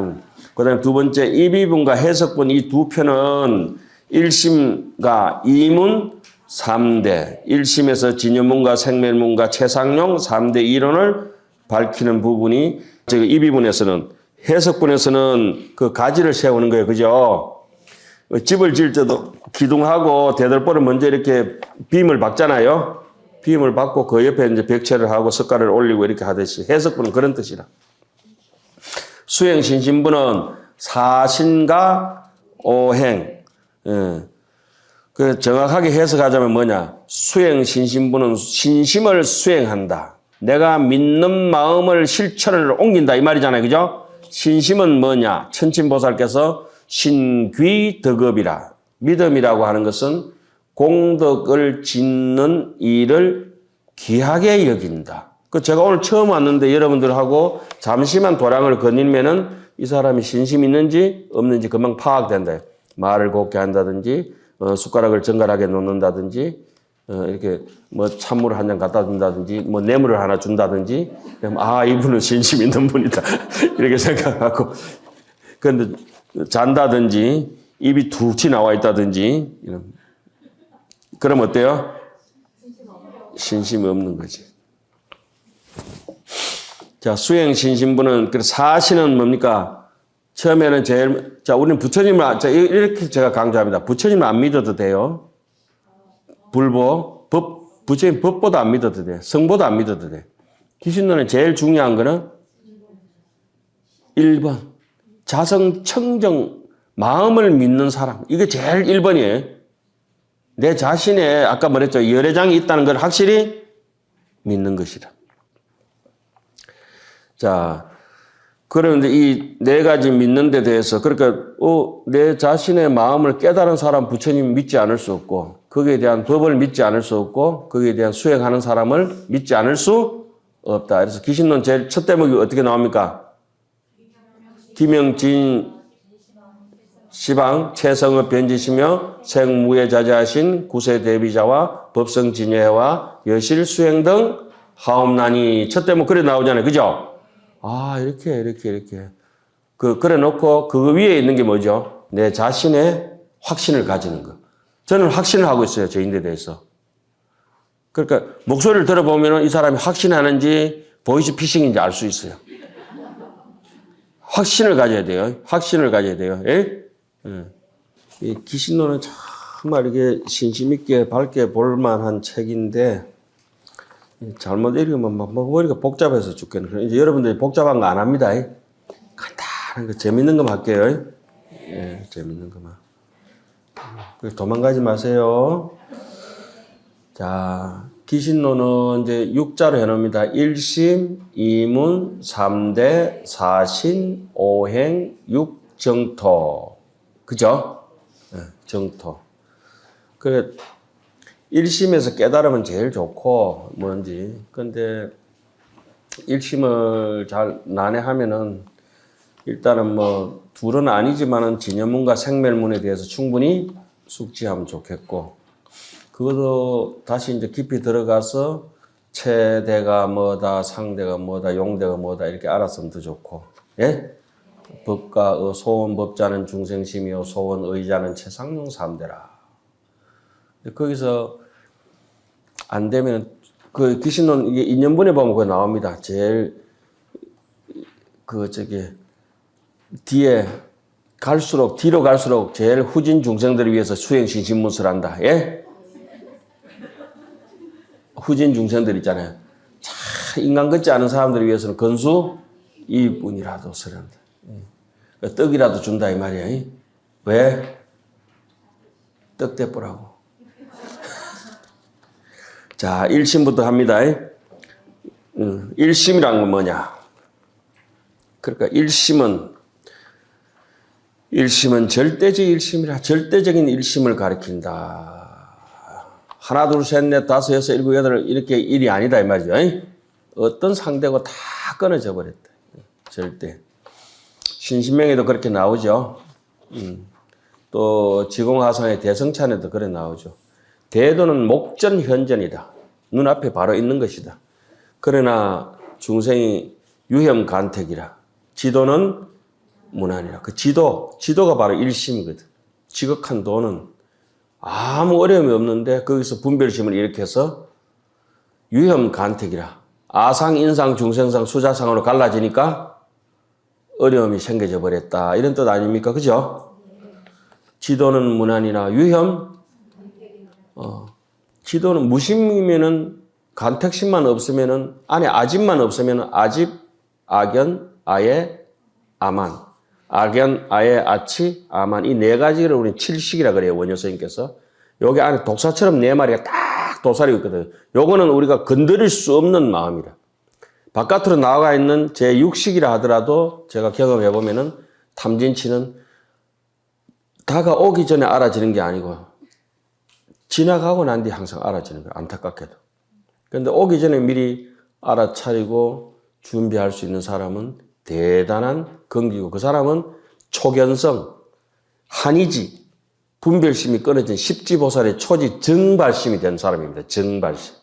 그 다음에 두 번째, 이비분과 해석분 이 두 편은 1심과 이문 3대, 1심에서 진여문과 생멸문과 최상용 3대 이론을 밝히는 부분이, 즉, 이비분에서는, 해석분에서는 그 가지를 세우는 거예요. 그죠? 집을 지을 때도 기둥하고 대들보를 먼저 이렇게 빔을 박잖아요. 빔을 박고 그 옆에 이제 벽체를 하고 석가를 올리고 이렇게 하듯이 해석분은 그런 뜻이라. 수행신심부는 사신과 오행. 그 정확하게 해석하자면 뭐냐? 수행신심부는 신심을 수행한다. 내가 믿는 마음을 실천을 옮긴다 이 말이잖아요. 그죠? 신심은 뭐냐? 천친보살께서 신귀덕업이라. 믿음이라고 하는 것은 공덕을 짓는 일을 귀하게 여긴다. 그 제가 오늘 처음 왔는데 여러분들하고 잠시만 도량을 거닐면은 이 사람이 신심 있는지 없는지 금방 파악된다. 말을 곱게 한다든지, 숟가락을 정갈하게 놓는다든지, 이렇게 뭐 찬물을 한 잔 갖다 준다든지, 뭐 뇌물을 하나 준다든지, 아, 이분은 신심 있는 분이다. 이렇게 생각하고. 그런데 잔다든지, 입이 툭 튀 나와 있다든지, 그럼 어때요? 신심이 없는 거지. 자, 수행신심부는, 그 사신은 뭡니까? 처음에는 자, 우리는 부처님을, 자, 이렇게 제가 강조합니다. 부처님을 안 믿어도 돼요. 부처님 법보다 안 믿어도 돼. 성보다 안 믿어도 돼. 기신론에 제일 중요한 거는 1번. 자성청정, 마음을 믿는 사람. 이게 제일 1번이에요. 내 자신의 아까 말했죠. 열애장이 있다는 걸 확실히 믿는 것이다. 자, 그런데 이 네 가지 믿는 데 대해서 그러니까 내 자신의 마음을 깨달은 사람 부처님 믿지 않을 수 없고 거기에 대한 법을 믿지 않을 수 없고 거기에 대한 수행하는 사람을 믿지 않을 수 없다. 그래서 기신론 제일 첫 대목이 어떻게 나옵니까? 기명진 시방 최성업 변지시며 생무예자재하신 구세대비자와 법성진예와 여실수행 등 하옵나니 첫 대목 그래 나오잖아요. 그죠? 아, 이렇게. 그래 놓고 그 위에 있는 게 뭐죠? 내 자신의 확신을 가지는 거. 저는 확신을 하고 있어요. 저인데 대해서. 그러니까 목소리를 들어보면 이 사람이 확신하는지 보이스 피싱인지 알 수 있어요. 확신을 가져야 돼요. 예? 이 기신론은 정말 이게 신심있게 밝게 볼만한 책인데 잘못 읽으면 막 머리가 복잡해서 죽겠네. 이제 여러분들이 복잡한 거 안 합니다. 간단한 거 재밌는 것만 할게요. 예, 재밌는 것만. 도망가지 마세요. 자, 기신론은 이제 6자로 해놓습니다. 1심, 2문, 3대, 4신, 5행, 6정토. 그죠? 네, 정토. 그래, 1심에서 깨달으면 제일 좋고, 뭔지. 근데 1심을 잘 난해하면은 일단은 뭐, 둘은 아니지만은 진여문과 생멸문에 대해서 충분히 숙지하면 좋겠고, 그것도 다시 이제 깊이 들어가서 체대가 뭐다, 상대가 뭐다, 용대가 뭐다, 이렇게 알았으면 더 좋고, 예? 법과 소원법자는 중생심이요 소원의자는 최상용 삼대라. 거기서 안 되면 그 기신론 이게 인연분에 보면 그거 나옵니다. 제일 뒤로 갈수록 제일 후진 중생들을 위해서 수행신심문을 한다. 예? 후진 중생들 있잖아요. 참 인간 같지 않은 사람들을 위해서는 건수 이뿐이라도 서란다. 떡이라도 준다 이 말이야. 왜? 떡 대보라고. 자, 1심부터 합니다. 1심이란 건 뭐냐? 그러니까 1심은 절대적 1심이라 절대적인 1심을 가리킨다. 하나, 둘, 셋, 넷, 다섯, 여섯, 일곱, 여덟 이렇게 일이 아니다 이 말이죠. 어떤 상대고 다 끊어져 버렸다. 절대. 신신명에도 그렇게 나오죠. 또 지공화상의 대성찬에도 그래 나오죠. 대도는 목전 현전이다. 눈앞에 바로 있는 것이다. 그러나 중생이 유혐간택이라. 지도는 무난이라. 그 지도가 바로 일심이거든. 지극한 도는 아무 어려움이 없는데 거기서 분별심을 일으켜서 유혐간택이라. 아상, 인상, 중생상, 수자상으로 갈라지니까 어려움이 생겨져 버렸다. 이런 뜻 아닙니까? 그죠? 지도는 무난이나 유혐, 지도는 무심이면은 간택심만 없으면은 안에 아집만 없으면은 아집, 악연, 아예, 아만, 악연, 아예, 아치, 아만 이 네 가지를 우리는 칠식이라 그래요. 원효 스님께서. 여기 안에 독사처럼 네 마리가 딱 도사리고 있거든요. 요거는 우리가 건드릴 수 없는 마음이라. 바깥으로 나와 있는 제 육식이라 하더라도 제가 경험해 보면은 탐진치는 다가오기 전에 알아지는 게 아니고 지나가고 난 뒤에 항상 알아지는 거예요. 안타깝게도. 그런데 오기 전에 미리 알아차리고 준비할 수 있는 사람은 대단한 긍기고 그 사람은 초견성, 한이지, 분별심이 끊어진 십지보살의 초지 정발심이 된 사람입니다. 정발심.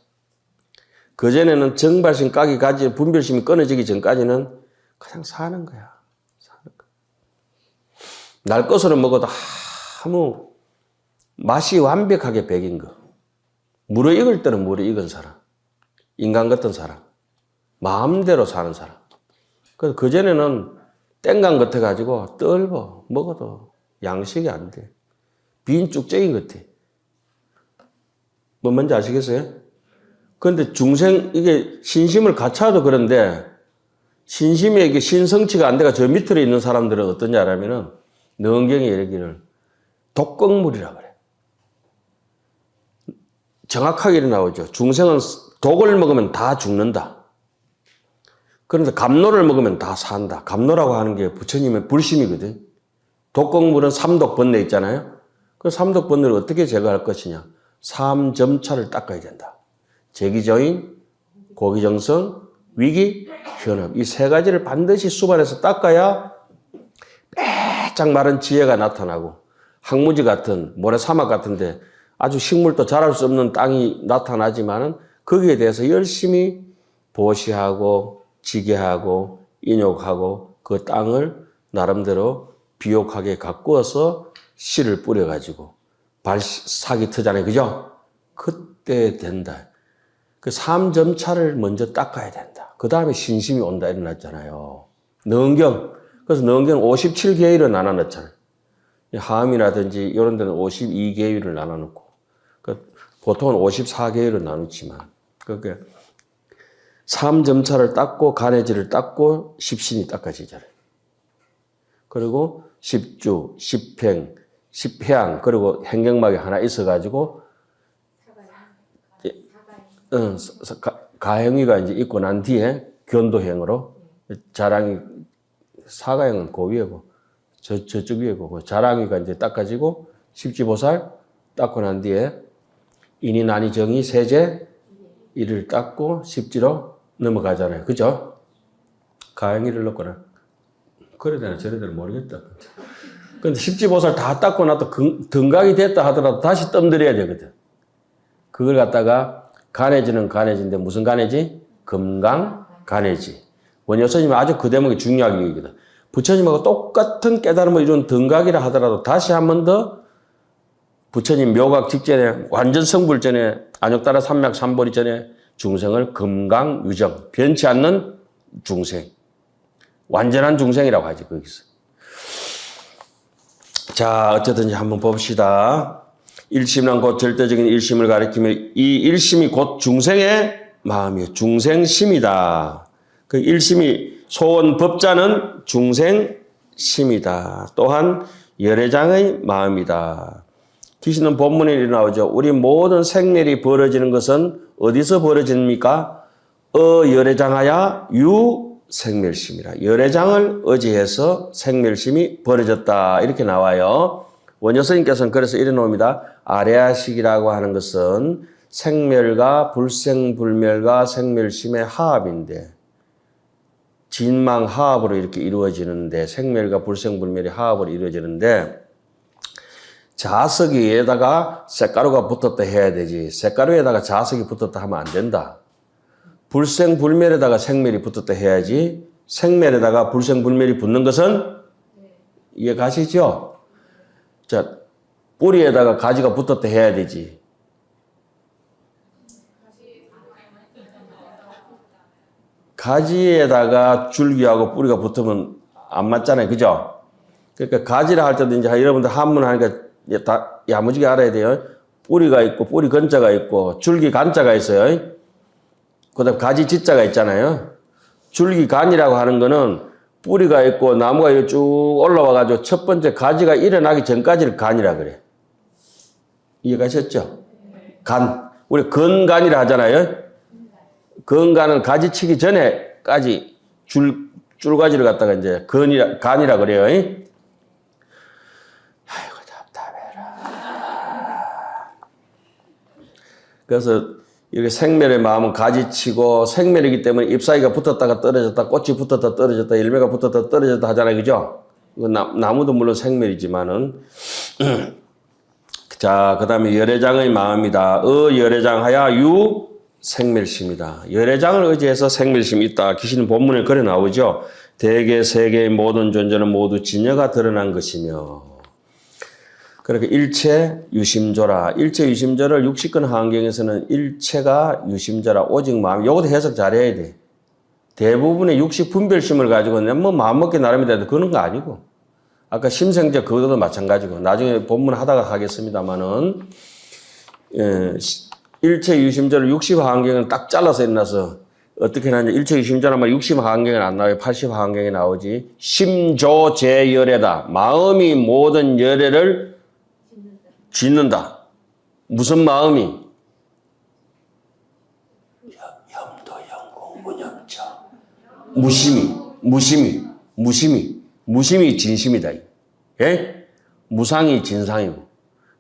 그전에는 정발심 깍이 가지 분별심이 끊어지기 전까지는 그냥 사는 거야. 사는 거야. 날 것으로 먹어도 아무 맛이 완벽하게 배긴 거. 물에 익을 때는 물에 익은 사람. 인간 같은 사람. 마음대로 사는 사람. 그래서 그전에는 땡간 같아가지고 떨고 먹어도 양식이 안 돼. 빈 쭉쟁이 같아. 뭐 뭔지 아시겠어요? 그런데 중생, 이게 신심을 갖춰도 그런데 신심이 이게 신성치가 안 돼가 저 밑으로 있는 사람들은 어떠냐 하면은 능경이 이르기를 독극물이라 그래. 정확하게 이렇게 나오죠. 중생은 독을 먹으면 다 죽는다. 그런데 감로를 먹으면 다 산다. 감로라고 하는 게 부처님의 불심이거든. 독극물은 삼독번뇌 있잖아요. 그 삼독번뇌를 어떻게 제거할 것이냐. 삼점차를 닦아야 된다. 재기저인, 고기정성, 위기, 현업. 이 세 가지를 반드시 수반해서 닦아야 빼짝 마른 지혜가 나타나고 항무지 같은 모래사막 같은데 아주 식물도 자랄 수 없는 땅이 나타나지만은 거기에 대해서 열심히 보시하고 지게하고 인욕하고 그 땅을 나름대로 비옥하게 가꾸어서 씨를 뿌려가지고 발사기 트잖아요. 그죠? 그때 된다. 그 3점차를 먼저 닦아야 된다. 그 다음에 신심이 온다 일어났잖아요. 능경. 그래서 능경 57계율을 나눠놨잖아요. 하암이라든지 이런 데는 52계율을 나눠놓고 보통은 54계율을 나누지만 그게 3점차를 닦고 간해지를 닦고 십신이 닦아지잖아요. 그리고 십주, 십행, 십회양 그리고 행경막이 하나 있어가지고 가행위가 이제 있고 난 뒤에 견도행으로 자랑이 사가행은 그 위에고 저쪽 위에고 자랑이가 이제 닦아지고 십지보살 닦고 난 뒤에 인이 난이 정이 세제 이를 닦고 십지로 넘어가잖아요. 그죠? 가행위를 넣거나 그래 되나 저래 되나 모르겠다. 근데 십지보살 다 닦고 나도 등각이 됐다 하더라도 다시 뜸들여야 되거든. 그걸 갖다가 간해지는 간해지인데 무슨 간해지? 금강 간해지. 원효스님이 아주 그 대목이 중요하게 얘기거든. 부처님하고 똑같은 깨달음을 이룬 등각이라 하더라도 다시 한 번 더 부처님 묘각 직전에 완전 성불 전에 안욕따라 삼맥 삼보리 전에 중생을 금강유정 변치 않는 중생 완전한 중생이라고 하지 거기서. 자 어쨌든지 한번 봅시다. 일심은 곧 절대적인 일심을 가리키며 이 일심이 곧 중생의 마음이에요. 중생심이다. 그 일심이 소원 법자는 중생심이다. 또한 열애장의 마음이다. 기시는 본문에 이렇게 나오죠. 우리 모든 생멸이 벌어지는 것은 어디서 벌어집니까? 열애장하야 유생멸심이라. 열애장을 의지해서 생멸심이 벌어졌다. 이렇게 나와요. 원효스님께서는 그래서 이래 놓습니다. 아레아식이라고 하는 것은 생멸과 불생불멸과 생멸심의 하합인데 진망하합으로 이렇게 이루어지는데 생멸과 불생불멸의 하합으로 이루어지는데 자석에다가 쇳가루가 붙었다 해야 되지 쇳가루에다가 자석이 붙었다 하면 안 된다. 불생불멸에다가 생멸이 붙었다 해야지 생멸에다가 불생불멸이 붙는 것은 이해 가시죠? 자, 뿌리에다가 가지가 붙었다 해야 되지. 가지에다가 줄기하고 뿌리가 붙으면 안 맞잖아요. 그죠? 그러니까 가지라 할 때도 이제 여러분들 한문 하니까 다 야무지게 알아야 돼요. 뿌리가 있고, 뿌리 건자가 있고, 줄기 간자가 있어요. 그 다음 가지 지자가 있잖아요. 줄기 간이라고 하는 거는 뿌리가 있고 나무가 쭉 올라와가지고 첫 번째 가지가 일어나기 전까지를 간이라 그래. 이해가셨죠? 간. 우리 건간이라 하잖아요. 건간은 가지 치기 전에까지 줄가지를 갖다가 이제 간이라 그래요. 아이고, 답답해라. 그래서 이렇게 생멸의 마음은 가지치고 생멸이기 때문에 잎사귀가 붙었다가 떨어졌다, 꽃이 붙었다 떨어졌다, 열매가 붙었다 떨어졌다 하잖아요. 그죠? 나무도 물론 생멸이지만은. 자, 그 다음에 열애장의 마음이다. 열애장하야 유 생멸심이다. 열애장을 의지해서 생멸심이 있다. 귀신은 본문에 그래 나오죠. 대개 세계의 모든 존재는 모두 진여가 드러난 것이며. 그렇게 일체 유심조라. 일체 유심조를 60권 환경에서는 일체가 유심조라. 오직 마음. 요것도 해석 잘해야 돼. 대부분의 60 분별심을 가지고 뭐 마음먹기 나름이다. 그런 거 아니고. 아까 심생제 그것도 마찬가지고. 나중에 본문 하다가 하겠습니다만은. 일체 유심조를 60 환경은 딱 잘라서 해놔서 어떻게 하냐. 일체 유심조라면 60 환경은 안 나와요. 80 환경에 나오지. 심조제열애다. 마음이 모든 열애를 짓는다. 무슨 마음이? 염도 영공 무념죠. 무심이 진심이다. 예? 무상이 진상이고.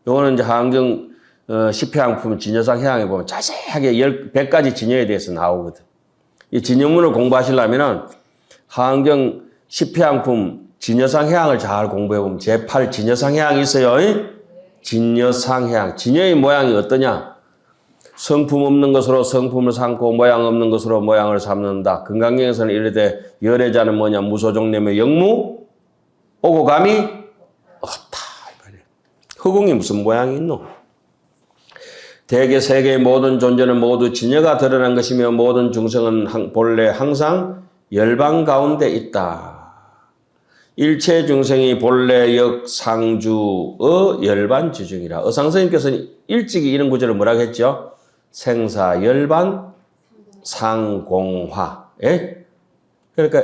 요거는 이제 한경 10회항품 진여상 해양에 보면 자세하게 100가지 진여에 대해서 나오거든. 이 진여문을 공부하시려면은 한경 10회항품 진여상 해양을 잘 공부해 보면 제8 진여상 해양이 있어요. 진여상해양. 진여의 모양이 어떠냐? 성품 없는 것으로 성품을 삼고 모양 없는 것으로 모양을 삼는다. 금강경에서는 이르되 열애자는 뭐냐? 무소종내며 영무 오고 감이 없다. 허공이 무슨 모양이 있노? 대개 세계의 모든 존재는 모두 진여가 드러난 것이며 모든 중생은 본래 항상 열반 가운데 있다. 일체 중생이 본래 역상주의 열반 지중이라. 어상스님께서는 일찍이 이런 구절을 뭐라고 했죠? 생사 열반 상공화. 예? 그러니까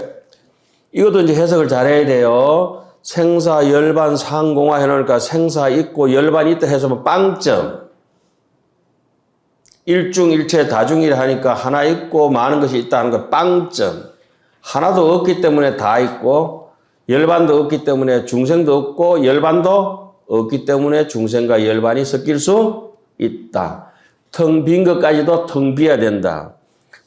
이것도 이제 해석을 잘해야 돼요. 생사 열반 상공화 해놓으니까 생사 있고 열반 있다 해서 뭐 빵점. 일중일체 다중이라 하니까 하나 있고 많은 것이 있다는 거 빵점. 하나도 없기 때문에 다 있고 열반도 없기 때문에 중생도 없고 열반도 없기 때문에 중생과 열반이 섞일 수 있다. 텅 빈 것까지도 텅 비어야 된다.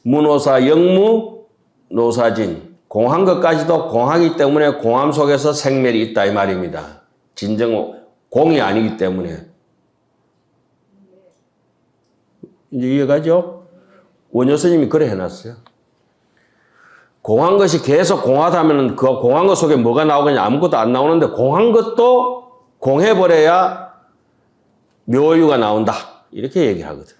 무노사 영무 노사진. 공한 것까지도 공하기 때문에 공함 속에서 생멸이 있다 이 말입니다. 진정 공이 아니기 때문에. 이제 이해가죠? 원효 스님이 그래 해놨어요. 공한 것이 계속 공하다면 그 공한 것 속에 뭐가 나오겠냐? 아무것도 안 나오는데 공한 것도 공해버려야 묘유가 나온다. 이렇게 얘기하거든.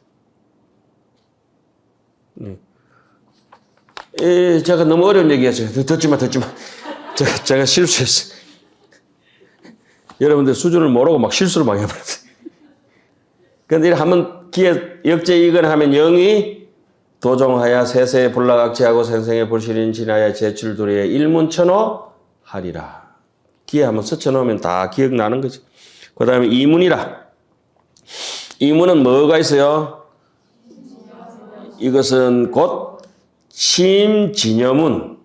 제가 너무 어려운 얘기했어요. 듣지 마. 제가 실수했어요. 여러분들 수준을 모르고 막 실수를 막 해버렸어요. 그런데 한번 기에 역제이건 하면 영이 도종하야 세세에 불락악취하고 생생에 불실인 진하야 제출도리에 일문천호 하리라. 기에 한번 스쳐놓으면 다 기억나는 거지. 그 다음에 이문이라. 이문은 뭐가 있어요? 이것은 곧 심진여문,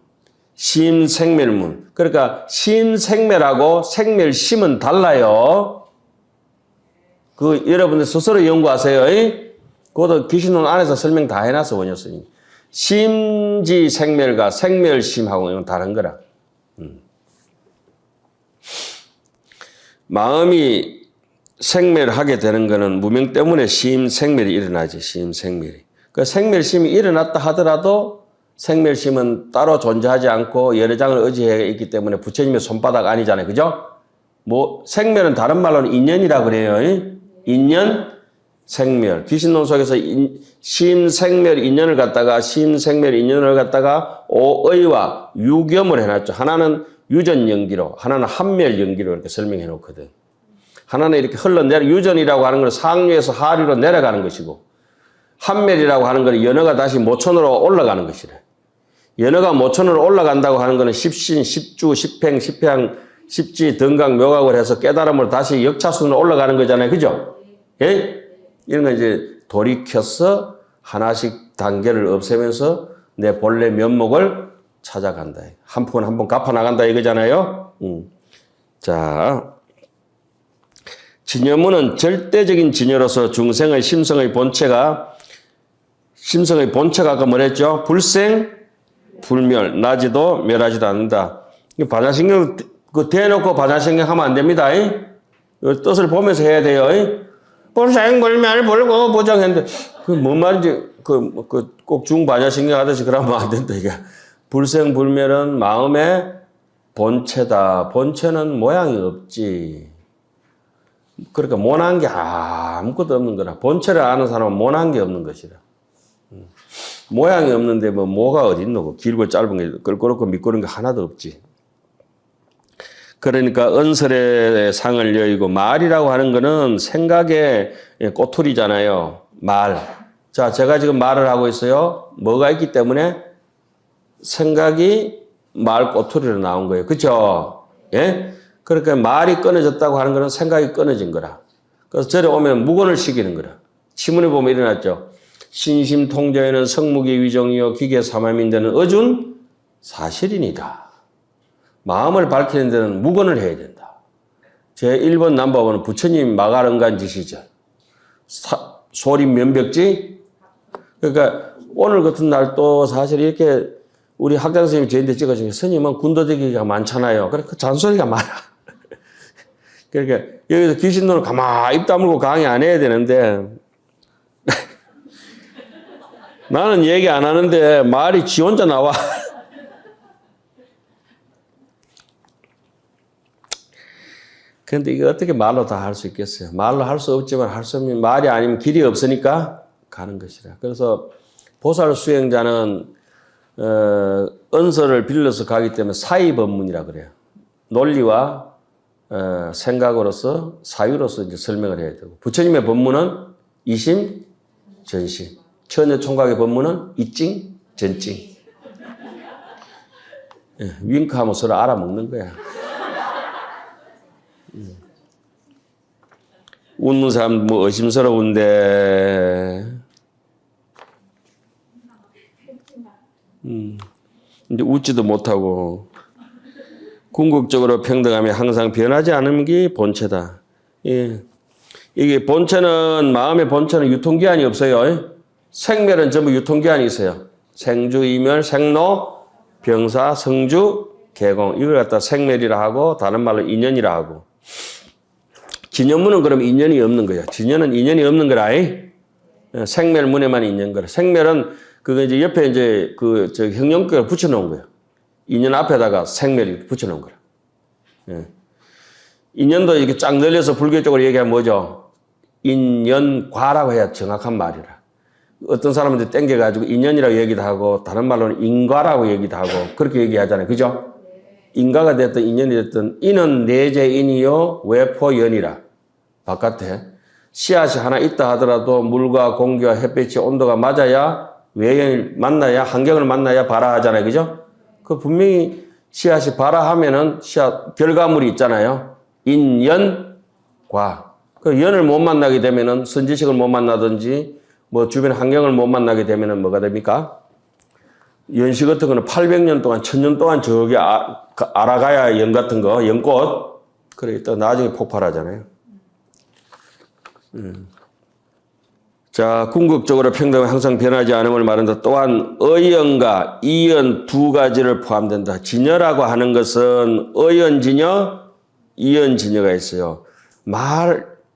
심생멸문. 그러니까 심생멸하고 생멸심은 달라요. 그 여러분들 스스로 연구하세요. 그것도 귀신론 안에서 설명 다 해놨어, 원효 스님. 심지생멸과 생멸심하고는 다른 거라. 마음이 생멸하게 되는 거는 무명 때문에 심생멸이 일어나지, 심생멸이. 그 생멸심이 일어났다 하더라도 생멸심은 따로 존재하지 않고 열애장을 의지해 있기 때문에 부처님의 손바닥 아니잖아요. 그죠? 뭐, 생멸은 다른 말로는 인연이라 그래요. 인연, 생멸. 귀신론 속에서 심생멸 인연을 갖다가 오의와 유겸을 해놨죠. 하나는 유전연기로, 하나는 한멸연기로 이렇게 설명해 놓거든. 하나는 이렇게 흘러내려, 유전이라고 하는 건 상류에서 하류로 내려가는 것이고, 한멸이라고 하는 건 연어가 다시 모천으로 올라가는 것이래. 연어가 모천으로 올라간다고 하는 것은 십신, 십주, 십행, 십향, 십지, 등각, 묘각을 해서 깨달음으로 다시 역차순으로 올라가는 거잖아요. 그죠? 예? 이런 거 이제 돌이켜서 하나씩 단계를 없애면서 내 본래 면목을 찾아간다. 한 푼 한 푼 갚아 나간다 이거잖아요. 자, 진여문은 절대적인 진여로서 중생의 심성의 본체가 아까 뭐랬죠? 불생, 불멸, 나지도 멸하지도 않는다. 반야신경 대놓고 반야신경 하면 안 됩니다. 뜻을 보면서 해야 돼요. 불생, 불멸, 불고, 부정했는데 그 뭔 말인지 꼭 중반야신경 하듯이 그러면 안 된다. 이게 불생, 불멸은 마음의 본체다. 본체는 모양이 없지. 그러니까 모난 게 아무것도 없는 거라. 본체를 아는 사람은 모난 게 없는 것이라. 모양이 없는데 뭐가 어딨노? 길고 짧은 게 껄끄럽고 미끄러운 게 하나도 없지. 그러니까 은설의 상을 여의고 말이라고 하는 거는 생각의 꼬투리잖아요. 말. 자, 제가 지금 말을 하고 있어요. 뭐가 있기 때문에 생각이 말 꼬투리로 나온 거예요. 그렇죠? 예? 그러니까 말이 끊어졌다고 하는 거는 생각이 끊어진 거라. 그래서 절에 오면 무건을 시키는 거라. 시문에 보면 일어났죠. 신심통자에는 성무기 위정이요 기계 삼함인데는 어준 사실이니다. 마음을 밝히는 데는 무건을 해야 된다. 제 1번 넘버원은 부처님 마가른간지시절. 소림 면벽지. 그러니까 오늘 같은 날 또 사실 이렇게 우리 학장 선생님이 저한테 찍어주면 스님은 군더더기가 많잖아요. 그러니까 잔소리가 많아. 그러니까 여기서 귀신눈을 가만히 입 다물고 강의 안 해야 되는데 나는 얘기 안 하는데 말이 지 혼자 나와. 근데 이거 어떻게 말로 다 할 수 있겠어요? 말로 할 수 없지만 할 수 없는 말이 아니면 길이 없으니까 가는 것이라. 그래서 보살 수행자는 은설을 빌려서 가기 때문에 사이법문이라 그래요. 논리와 생각으로서 사유로서 이제 설명을 해야 되고, 부처님의 법문은 이심 전심, 처녀 총각의 법문은 이찡 전찡. 윙크하면 서로 알아먹는 거야. 웃는 사람 뭐 의심스러운데 이제 웃지도 못하고. 궁극적으로 평등함이 항상 변하지 않은 게 본체다. 예. 이게 본체는, 마음의 본체는 유통기한이 없어요. 생멸은 전부 유통기한이 있어요. 생주, 이멸, 생로, 병사, 성주, 개공. 이걸 갖다 생멸이라 하고, 다른 말로 인연이라 하고. 진여문은 그럼 인연이 없는 거야. 진여는 인연이 없는 거라. 생멸문에만 인연 거라. 생멸은 그거 이제 옆에 이제 형용격을 붙여놓은 거예요. 인연 앞에다가 생멸이 붙여놓은 거라. 예. 인연도 이렇게 쫙 늘려서 불교 쪽으로 얘기하면 뭐죠? 인연과라고 해야 정확한 말이라. 어떤 사람한테 땡겨가지고 인연이라고 얘기도 하고, 다른 말로는 인과라고 얘기도 하고, 그렇게 얘기하잖아요. 그죠? 인과가 됐든 인연이 됐든, 인은 내재인이요, 외포연이라. 바깥에. 씨앗이 하나 있다 하더라도 물과 공기와 햇빛이 온도가 맞아야, 외연을 만나야, 환경을 만나야 발화하잖아요. 그죠? 그 분명히 씨앗이 발화하면은 씨앗, 결과물이 있잖아요. 인연과. 그 연을 못 만나게 되면은 선지식을 못 만나든지, 뭐 주변 환경을 못 만나게 되면은 뭐가 됩니까? 연시 같은 거는 800년 동안, 1000년 동안 저기 알아가야 연 같은 거, 연꽃. 그래, 또 나중에 폭발하잖아요. 자, 궁극적으로 평등은 항상 변하지 않음을 말한다. 또한 의연과 이연 두 가지를 포함된다. 진여라고 하는 것은 의연진여, 이연진여가 있어요.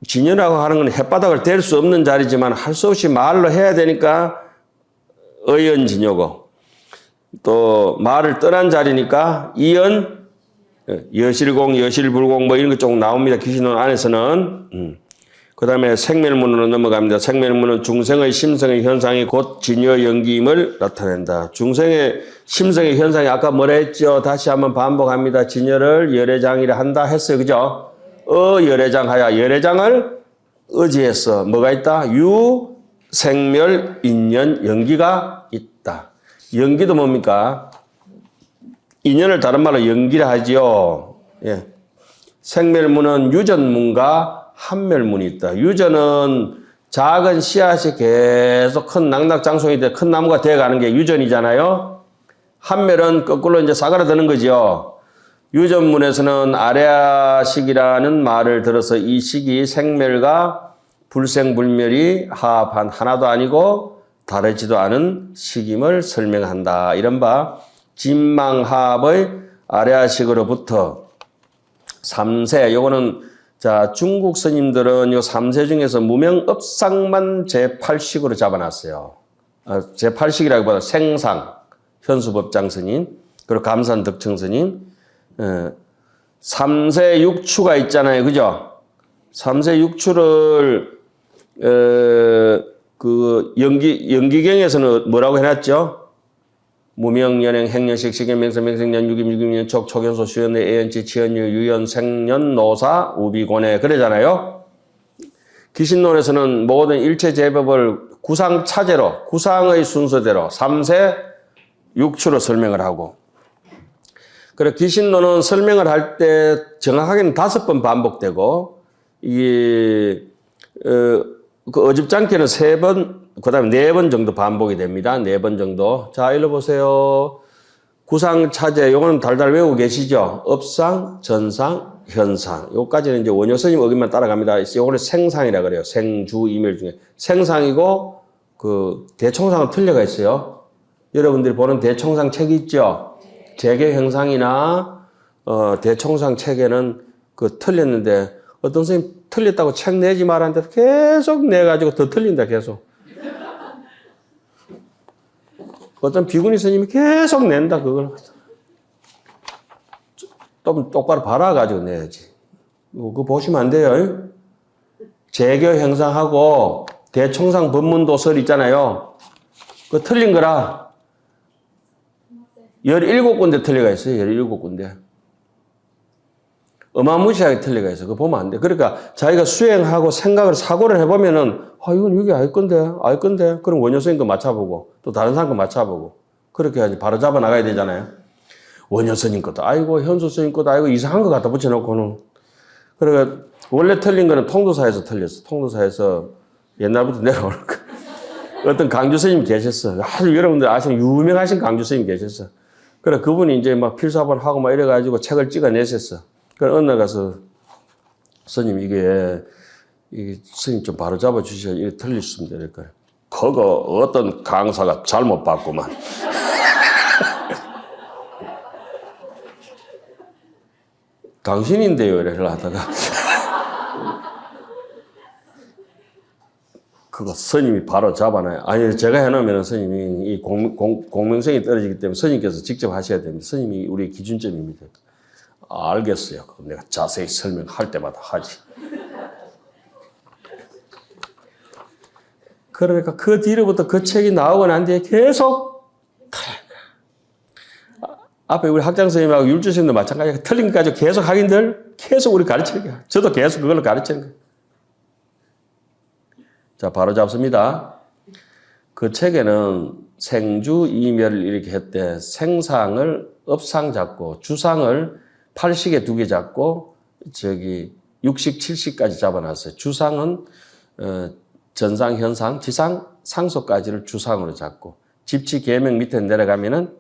진여라고 하는 건 햇바닥을 댈 수 없는 자리지만 할 수 없이 말로 해야 되니까 의연진여고, 또 말을 떠난 자리니까 이연, 여실공, 여실불공 뭐 이런 것 조금 나옵니다. 귀신론 안에서는. 그 다음에 생멸문으로 넘어갑니다. 생멸문은 중생의 심성의 현상이 곧 진여 연기임을 나타낸다. 중생의 심성의 현상이 아까 뭐라 했죠? 다시 한번 반복합니다. 진여를 열애장이라 한다 했어요. 그죠? 열애장하야. 열애장을 의지해서 뭐가 있다? 유, 생멸, 인연, 연기가 있다. 연기도 뭡니까? 인연을 다른 말로 연기라 하지요. 예. 생멸문은 유전문과 한멸문이 있다. 유전은 작은 씨앗이 계속 큰 낙낙장송이 돼 큰 나무가 되어가는 게 유전이잖아요. 한멸은 거꾸로 이제 사그라드는 거죠. 유전문에서는 아래아식이라는 말을 들어서 이 식이 생멸과 불생불멸이 화합한 하나도 아니고 다르지도 않은 식임을 설명한다. 이른바 진망합의 아래아식으로부터 3세, 요거는 자, 중국 스님들은 요 3세 중에서 무명업상만 제8식으로 잡아놨어요. 제8식이라기보다 생상, 현수법장 스님, 그리고 감산덕청 스님, 3세 육추가 있잖아요. 그죠? 3세 육추를, 연기경에서는 뭐라고 해놨죠? 무명, 연행, 행년식, 시계, 명성, 명생년, 유김, 유김년, 촉, 촉연소, 수연내, 애연치, 치연유, 유연, 생년, 노사, 우비고내 그러잖아요. 기신론에서는 모든 일체 제법을 구상차제로, 구상의 순서대로 3세 육추로 설명을 하고, 그리고 기신론은 설명을 할 때 정확하게는 5번 반복되고, 이게 그 어줍잖게는 3번, 그 다음에 4번 정도 반복이 됩니다. 4번 정도. 자, 일로 보세요. 구상차제, 요거는 달달 외우고 계시죠? 업상, 전상, 현상. 요까지는 이제 원효스님 의견만 따라갑니다. 요거는 생상이라 그래요. 생주, 이멸 중에. 생상이고, 그, 대총상은 틀려가 있어요. 여러분들이 보는 대총상 책이 있죠? 재계 형상이나, 대총상 책에는 그 틀렸는데, 어떤 선생님 틀렸다고 책 내지 말았는데 계속 내가지고 더 틀린다, 계속. 어떤 비구니 스님이 계속 낸다, 그걸. 좀 똑바로 봐라가지고 내야지. 그거 보시면 안 돼요. 재교 형상하고 대총상 법문도설 있잖아요. 그거 틀린 거라. 17군데 틀려가 있어요, 17군데. 어마무시하게 틀려가 있어. 그거 보면 안 돼. 그러니까 자기가 수행하고 생각을, 사고를 해보면은, 이건 여기 알 건데. 그럼 원효스님 거 맞춰보고, 또 다른 사람 거 맞춰보고. 그렇게 해야지. 바로 잡아 나가야 되잖아요. 원효스님 것도, 아이고, 현수스님 것도, 아이고, 이상한 거 갖다 붙여놓고는. 그러니까, 원래 틀린 거는 통도사에서 틀렸어. 통도사에서 옛날부터 내려오는 거. 어떤 강주스님 계셨어. 아주 여러분들 아시는 유명하신 강주스님 계셨어. 그래, 그분이 이제 막 필사본 하고 막 이래가지고 책을 찍어내셨어. 그래서 어느 날 가서, 스님, 이게 스님 좀 바로 잡아주셔야 이게 틀릴 수 있습니다. 이럴까요? 그거 어떤 강사가 잘못 봤구만. 당신인데요, 이래라 하다가. 그거 스님이 바로 잡아놔요. 아니, 제가 해놓으면 스님이 이 공명성이 떨어지기 때문에 스님께서 직접 하셔야 됩니다. 스님이 우리 기준점입니다. 알겠어요. 그럼 내가 자세히 설명할 때마다 하지. 그러니까 그 뒤로부터 그 책이 나오고 난 뒤에 계속 앞에 우리 학장 선생님하고 율주 선생님도 마찬가지고 틀린 것까지 계속 하긴들 계속 우리 가르치는 거야. 저도 계속 그걸로 가르치는 거예요. 자, 바로 잡습니다. 그 책에는 생주 이멸을 이렇게 했대. 생상을 업상 잡고 주상을 8식에 2개 잡고 육식 7식까지 잡아놨어요. 주상은 전상, 현상, 지상, 상소까지를 주상으로 잡고 집치, 계명 밑에 내려가면은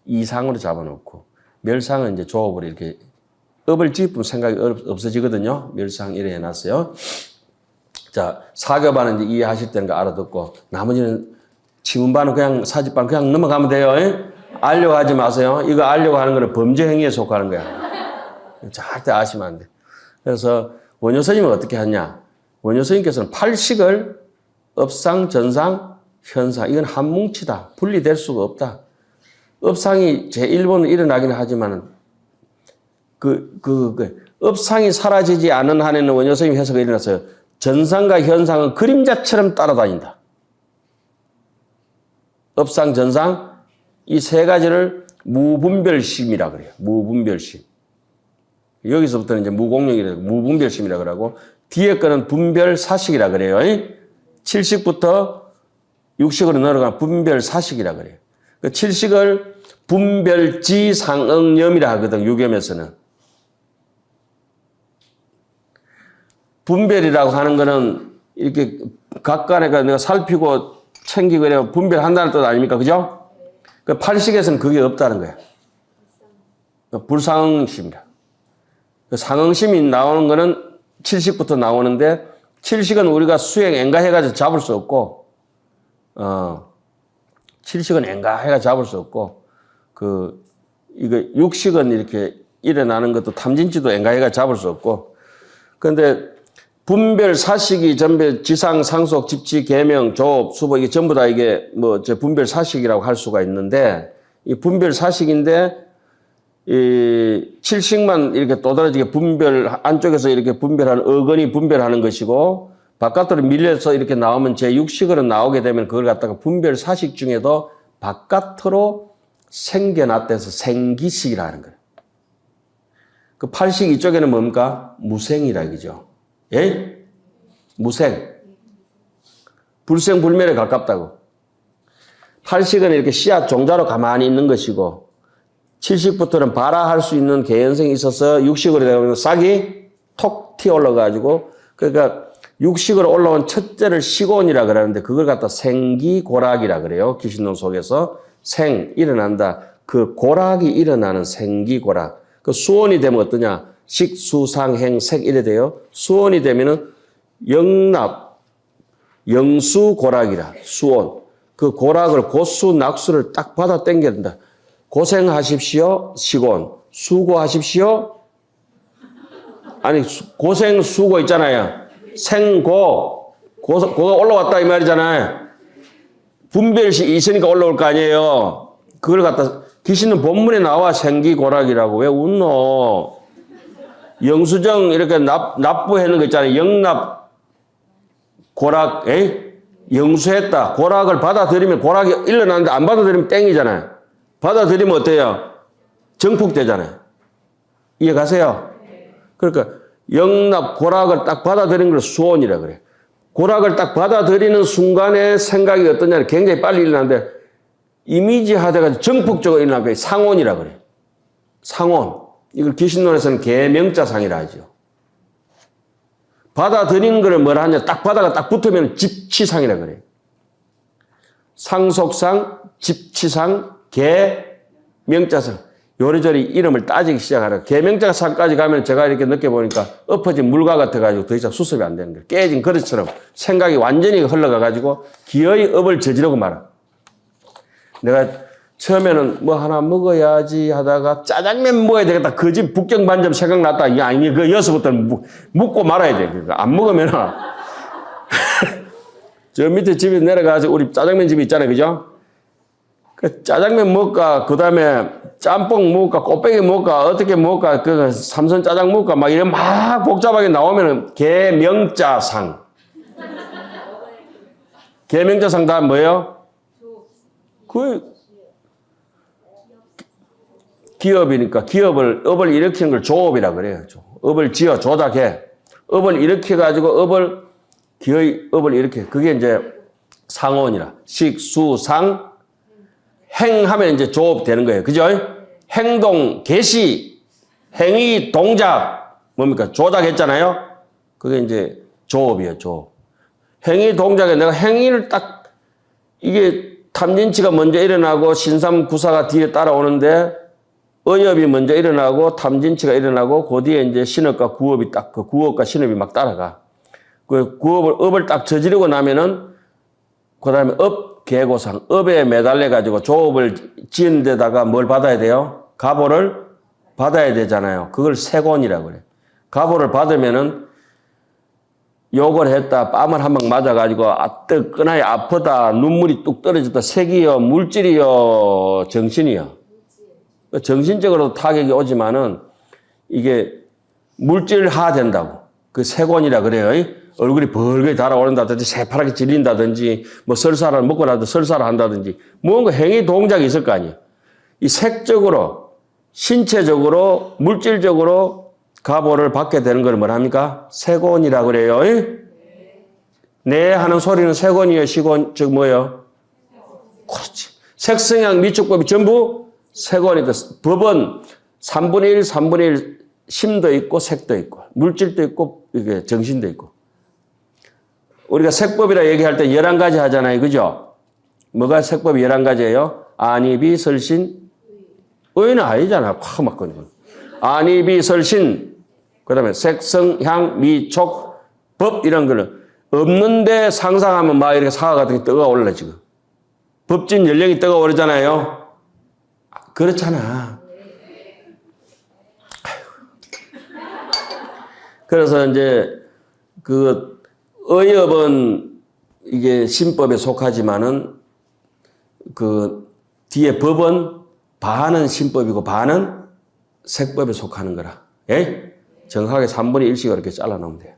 이상으로 잡아놓고 멸상은 이제 조업으로 이렇게 업을 지으면 생각이 없어지거든요. 멸상 이래 해놨어요. 자, 사교반은 이제 이해하실 때는 거 알아듣고 나머지는 지문반은 그냥 사집반 그냥 넘어가면 돼요. 알려고 하지 마세요. 이거 알려고 하는 거는 범죄 행위에 속하는 거야. 절대 아시면 안 돼. 그래서 원효스님은 어떻게 하냐? 원효스님께서는 8식을 업상, 전상, 현상 이건 한 뭉치다. 분리될 수가 없다. 업상이 제1번은 일어나기는 하지만은 업상이 사라지지 않은 한에는 원효스님 해석이 일어났어요. 전상과 현상은 그림자처럼 따라다닌다. 업상, 전상 이 세 가지를 무분별심이라 그래요. 무분별심. 여기서부터는 이제 무공력이라 무분별심이라 그러고 뒤에 거는 분별사식이라 그래요. 7식부터 6식으로 내려가는 분별사식이라 그래요. 그 칠식을 분별지상응염이라 하거든, 유겸에서는. 분별이라고 하는 거는 이렇게 각간에 내가 살피고 챙기고 이래 분별한다는 뜻 아닙니까? 그죠? 그 팔식에서는 그게 없다는 거야. 불상응심이라. 그 상응심이 나오는 거는 칠식부터 나오는데, 칠식은 우리가 수행 엔가해가지고 잡을 수 없고, 칠식은 엔가해가 잡을 수 없고, 이거 육식은 이렇게 일어나는 것도 탐진치도 엔가해가 잡을 수 없고, 그런데 분별, 사식이 전부 지상, 상속, 집치, 계명, 조업, 수보, 이게 전부 다 이게 분별 사식이라고 할 수가 있는데, 이 분별 사식인데, 이 칠식만 이렇게 또다라지게 안쪽에서 이렇게 분별하는, 어건이 분별하는 것이고, 바깥으로 밀려서 이렇게 나오면 제6식으로 나오게 되면 그걸 갖다가 분별 사식 중에도 바깥으로 생겨났대서 생기식이라는 거예요. 그 팔식 이쪽에는 뭡니까? 무생이라 이죠. 예? 무생. 불생불멸에 가깝다고. 팔식은 이렇게 씨앗 종자로 가만히 있는 것이고, 칠식부터는 발화할 수 있는 개연성이 있어서 육식으로 되면 싹이 톡 튀어 올라가지고, 그러니까 육식으로 올라온 첫째를 시곤이라 그러는데 그걸 갖다 생기고락이라 그래요. 기신론 속에서 일어난다. 그 고락이 일어나는 생기고락. 그 수온이 되면 어떠냐? 식수상행색 이래 돼요. 수온이 되면은 영납, 영수고락이라. 수온. 그 고락을 고수 낙수를 딱 받아 당겨야 된다. 고생하십시오. 시곤. 수고하십시오. 아니 고생 수고 있잖아요. 생고 고가 올라왔다 이 말이잖아요. 분별시 있으니까 올라올 거 아니에요. 그걸 갖다 귀신은 본문에 나와 생기고락이라고. 왜 웃노? 영수정 이렇게 납부하는 거 있잖아요. 영납 고락, 영수했다. 고락을 받아들이면 고락이 일어나는데 안 받아들이면 땡이잖아요. 받아들이면 어때요? 정폭되잖아요. 이해 가세요? 그러니까 영납 고락을 딱 받아들이는 걸 수온이라 그래. 고락을 딱 받아들이는 순간에 생각이 어떠냐 굉장히 빨리 일어나는데 이미지 하다가 정폭적으로 일어나는 게 상온이라 그래. 상온. 이걸 귀신론에서는 계명자상이라 하죠. 받아들이는 걸 뭐라 하냐? 딱 바다가 딱 붙으면 집치상이라 그래. 상속상, 집치상, 계명자상. 요리조리 이름을 따지기 시작하라. 계명자상까지 가면 제가 이렇게 느껴보니까 엎어진 물과 같아가지고 더 이상 수습이 안 되는 거예요. 깨진 그릇처럼 생각이 완전히 흘러가가지고 기어이 업을 저지르고 말아. 내가 처음에는 뭐 하나 먹어야지 하다가 짜장면 먹어야 되겠다. 그 집 북경 반점 생각났다. 이게 아니, 그 여기서부터는 묵고 말아야 돼. 안 먹으면 저 밑에 집에 내려가서 우리 짜장면 집이 있잖아요. 그죠? 그 짜장면 먹을까, 그 다음에 짬뽕 먹을까, 꽃배기 먹을까, 어떻게 먹을까, 그 삼선 짜장 먹을까, 막 이런 막 복잡하게 나오면은 계명자상. 계명자상 다음 뭐예요? 기업이니까 업을 일으키는 걸 조업이라 그래요. 업을 지어, 조작해. 업을 일으켜가지고 업을 일으켜. 그게 이제 상온이라. 식, 수, 상, 행하면 이제 조업 되는 거예요. 그죠? 행동, 개시, 행위, 동작. 뭡니까? 조작했잖아요? 그게 이제 조업이에요, 조업. 행위, 동작에 내가 행위를 이게 탐진치가 먼저 일어나고 신삼구사가 뒤에 따라오는데 의업이 먼저 일어나고 탐진치가 일어나고 그 뒤에 이제 신업과 구업이 그 구업과 신업이 막 따라가. 그 업을 딱 저지르고 나면은 그 다음에 계고상, 업에 매달려가지고 조업을 지은 데다가 뭘 받아야 돼요? 가보를 받아야 되잖아요. 그걸 세곤이라고 그래. 가보를 받으면은 욕을 했다, 뺨을 한 방 맞아가지고, 뜨끈하게 아프다, 눈물이 뚝 떨어졌다, 색이요, 물질이요, 정신이요. 정신적으로도 타격이 오지만은 이게 물질화 된다고. 그 세곤이라 그래요. 얼굴이 벌겋게 달아오른다든지 새파랗게 질린다든지 뭐 설사를 먹고 나도 설사를 한다든지 뭔가 행위 동작이 있을 거 아니에요. 이 색적으로 신체적으로 물질적으로 가보를 받게 되는 걸 뭐라 합니까? 세곤이라 그래요. 네 하는 소리는 세곤이요, 시곤 즉 뭐예요? 그렇지. 색성향 미축법이 전부 색원이니까 법은 3분의 1, 3분의 1 심도 있고 색도 있고 물질도 있고 이게 정신도 있고. 우리가 색법이라 얘기할 때 11가지 하잖아요. 그죠? 뭐가 색법이 11가지예요? 안이비, 설신, 의는 아니잖아. 콱 막거든요. 안이비, 설신, 그 다음에 색성, 향, 미, 촉, 법 이런 거는 없는데 상상하면 막 이렇게 사과 같은 게 뜨거워올라 지금. 법진 연령이 뜨거워오르잖아요. 그렇잖아. 그래서 이제 그 의협은 이게 신법에 속하지만은 그 뒤에 법은 반은 신법이고 반은 색법에 속하는 거라. 예? 정확하게 3분의 1씩 이렇게 잘라놓으면 돼요.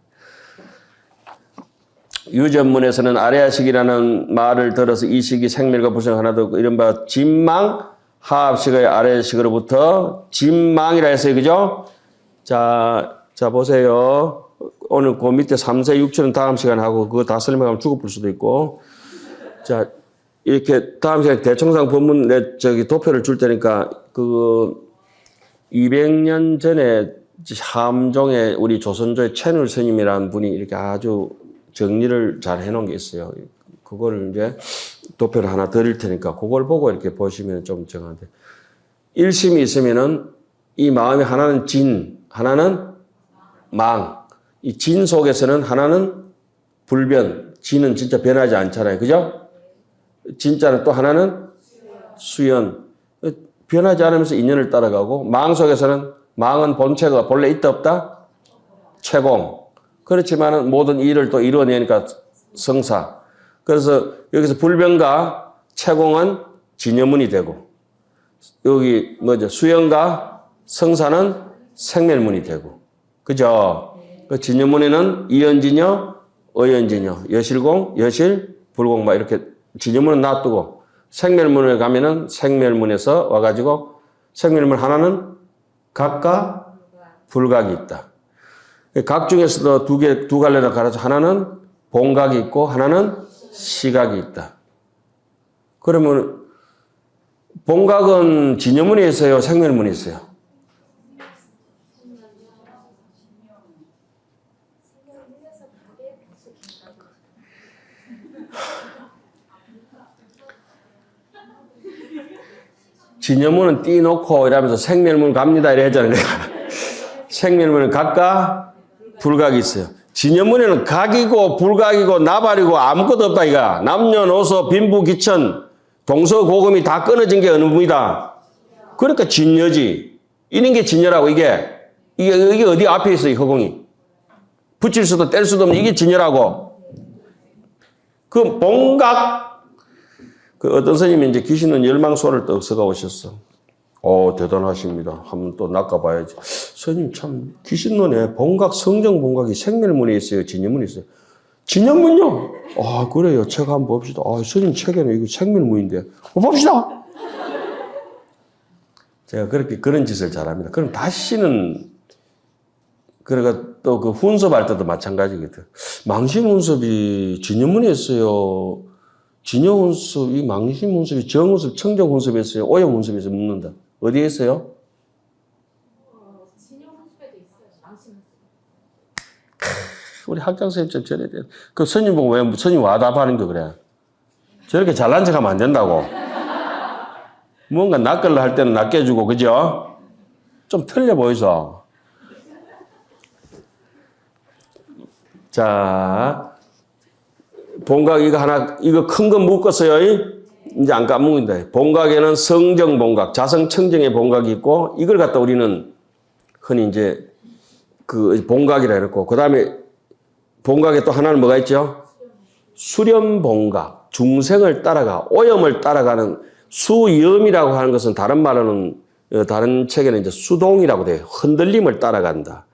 유전문에서는 아래아식이라는 말을 들어서 이 식이 생멸과 불생 하나도 없고 이른바 진망 하합식의 아래식으로부터 진망이라 했어요. 그죠? 자 보세요. 오늘 그 밑에 3세 6천은 다음 시간에 하고 그거 다 설명하면 죽어볼 수도 있고. 자 이렇게 다음 시간에 대청상 본문 도표를 줄 테니까 그 200년 전에 함종의 우리 조선조의 최눌 스님이라는 분이 이렇게 아주 정리를 잘 해놓은 게 있어요. 그거를 이제 도표를 하나 드릴 테니까 그걸 보고 이렇게 보시면 좀 정한데. 일심이 있으면은 이 마음이 하나는 진, 하나는 망. 이 진 속에서는 하나는 불변. 진은 진짜 변하지 않잖아요. 그죠? 진짜는 또 하나는 수연. 변하지 않으면서 인연을 따라가고 망 속에서는 망은 본체가 본래 있다 없다? 채공. 그렇지만은 모든 일을 또 이루어내니까 성사. 그래서 여기서 불변과 채공은 진여문이 되고 여기 뭐죠? 수연과 성사는 생멸문이 되고. 그죠? 그 진여문에는 이연진여, 어연진여, 여실공, 여실, 불공마 이렇게 진여문은 놔두고 생멸문에 가면은 생멸문에서 와가지고 생멸문 하나는 각과 불각이 있다. 각 중에서도 두 갈래나 갈아서 하나는 본각이 있고 하나는 시각이 있다. 그러면 본각은 진여문에 있어요? 생멸문에 있어요? 진여문은 띄놓고 이러면서 생멸문 갑니다 이래 했잖아요. 생멸문은 각과 불각이 있어요. 진여문에는 각이고 불각이고 나발이고 아무것도 없다 이가. 남녀노소 빈부귀천 동서고금이 다 끊어진 게 어느 분이다. 그러니까 진여지. 이런 게 진여라고 이게 어디 앞에 있어 이 허공이. 붙일 수도 뗄 수도 없는 이게 진여라고. 그 본각 그 어떤 스님이 이제 귀신은 열망소를 떡 써가 오셨어. 대단하십니다. 한번 또 낚아봐야지. 스님 참 귀신론에 본각 성정 본각이 생멸문에 있어요. 진여문에 있어요. 진여문요? 그래요. 책 한번 봅시다. 스님 책에는 이거 생멸문인데. 봅시다. 제가 그런 짓을 잘합니다. 그럼 다시는 그러니까 또 그 훈섭할 때도 마찬가지거든. 망신 훈섭이 진여문에 있어요. 진여 훈섭이 망신 훈섭이 정 훈섭, 청정 훈섭에 있어요. 오염 훈섭에서 묻는다. 어디에 있어요? 진여 훈섭에도 있어요. 망신 훈섭. 우리 학장 선생님 좀 전해야 돼. 그 스님 보고 왜 스님 와답하는 거 그래? 저렇게 잘난 척하면 안 된다고. 뭔가 낚을라 할 때는 낚여주고 그죠? 좀 틀려 보이소. 자, 본각 이거 큰 거 묶었어요. 이제 안 까먹는다. 본각에는 성정 본각, 자성 청정의 본각이 있고 이걸 갖다 우리는 흔히 이제 그 본각이라 그랬고 그 다음에 본각에 또 하나는 뭐가 있죠? 수렴 본각, 중생을 따라가 오염을 따라가는 수염이라고 하는 것은 다른 말로는 다른 책에는 이제 수동이라고 돼요. 흔들림을 따라간다.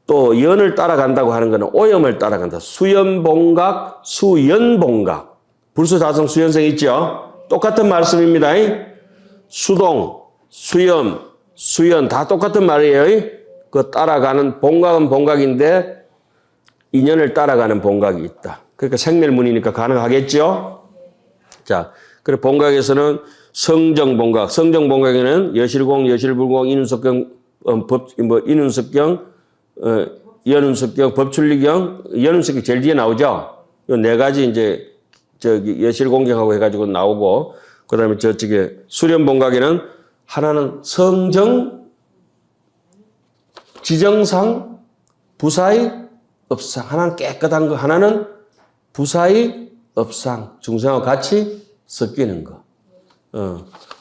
또 연을 따라간다고 하는 것은 오염을 따라간다. 수염본각, 수연본각. 불수자성 수연성 있죠? 똑같은 말씀입니다. 수동, 수염, 수연 다 똑같은 말이에요. 그 따라가는 본각은 본각인데 인연을 따라가는 본각이 있다. 그러니까 생멸문이니까 가능하겠죠? 자, 그래 본각에서는 성정본각, 성정본각에는 여실공, 여실불공, 인운석경, 인운석경, 연운석경, 법출리경, 연운석경 제일 뒤에 나오죠. 요 네 가지 이제 저기 여실공경하고 해가지고 나오고, 그다음에 저쪽에 수련본각에는 하나는 성정, 지정상, 부사의 업상, 하나는 깨끗한 거, 하나는 부사의 업상, 중생하고 같이 섞이는 거.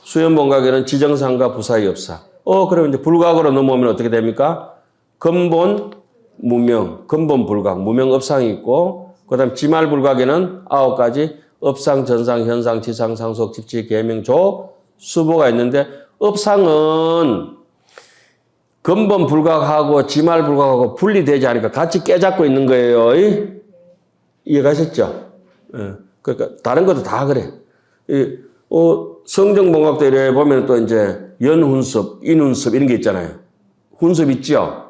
수연본각에는 지정상과 부사의 업상. 그러면 이제 불각으로 넘어오면 어떻게 됩니까? 근본 무명, 근본 불각, 무명 업상이 있고, 그 다음 지말불각에는 9가지 업상, 전상, 현상, 지상, 상속, 집지, 계명, 조, 수보가 있는데, 업상은 근본 불각하고 지말 불각하고 분리되지 않으니까 같이 깨잡고 있는 거예요. 이해가셨죠? 그러니까 다른 것도 다 그래. 성정본각도 이래 보면 또 이제 연훈섭, 인훈섭 이런 게 있잖아요. 훈섭 있죠?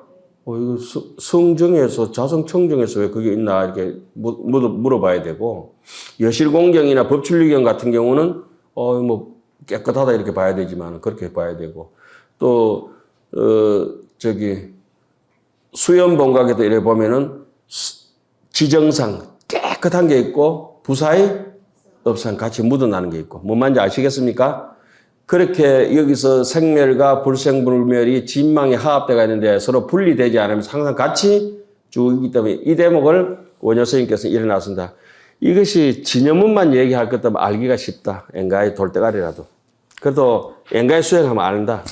이거 성정에서, 자성청정에서 왜 그게 있나 이렇게 물어봐야 되고, 여실공경이나 법출리경 같은 경우는 뭐 깨끗하다 이렇게 봐야 되지만 그렇게 봐야 되고, 또 저기 수연본각에도 이래 보면은 지정상 깨끗한 게 있고 부사의 업상 같이 묻어나는 게 있고, 뭔 말인지 아시겠습니까? 그렇게 여기서 생멸과 불생불멸이 진망에 하합되어 있는데 서로 분리되지 않으면서 항상 같이 쭉 있기 때문에 이 대목을 원효 스님께서 일어났습니다. 이것이 진여문만 얘기할 것 때문에 알기가 쉽다. 엔가의 돌대가리라도. 그래도 엔가의 수행하면 안다.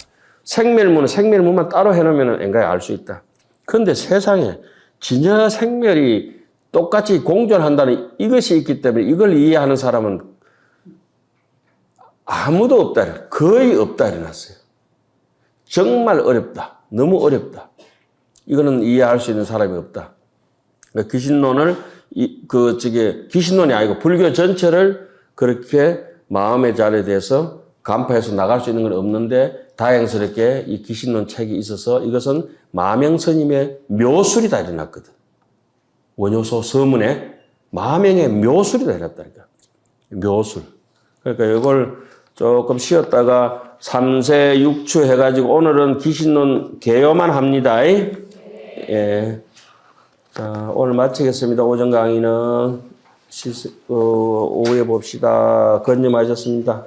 생멸문은 생멸문만 따로 해놓으면 엔가에 알 수 있다. 그런데 세상에 진여 생멸이 똑같이 공존한다는 이것이 있기 때문에 이걸 이해하는 사람은 아무도 없다. 거의 없다 이래놨어요. 정말 어렵다. 너무 어렵다. 이거는 이해할 수 있는 사람이 없다. 그러니까 귀신론을 귀신론이 아니고 불교 전체를 그렇게 마음의 자리에 대해서 간파해서 나갈 수 있는 건 없는데 다행스럽게 이 귀신론 책이 있어서 이것은 마명스님의 묘술이다 이래놨거든. 원효소 서문에 마명의 묘술이다 이랬다니까. 묘술. 그러니까 이걸 조금 쉬었다가 3세 6추 해가지고 오늘은 귀신론 개요만 합니다. 예. 자, 오늘 마치겠습니다. 오전 강의는 오후에 봅시다. 건념하셨습니다.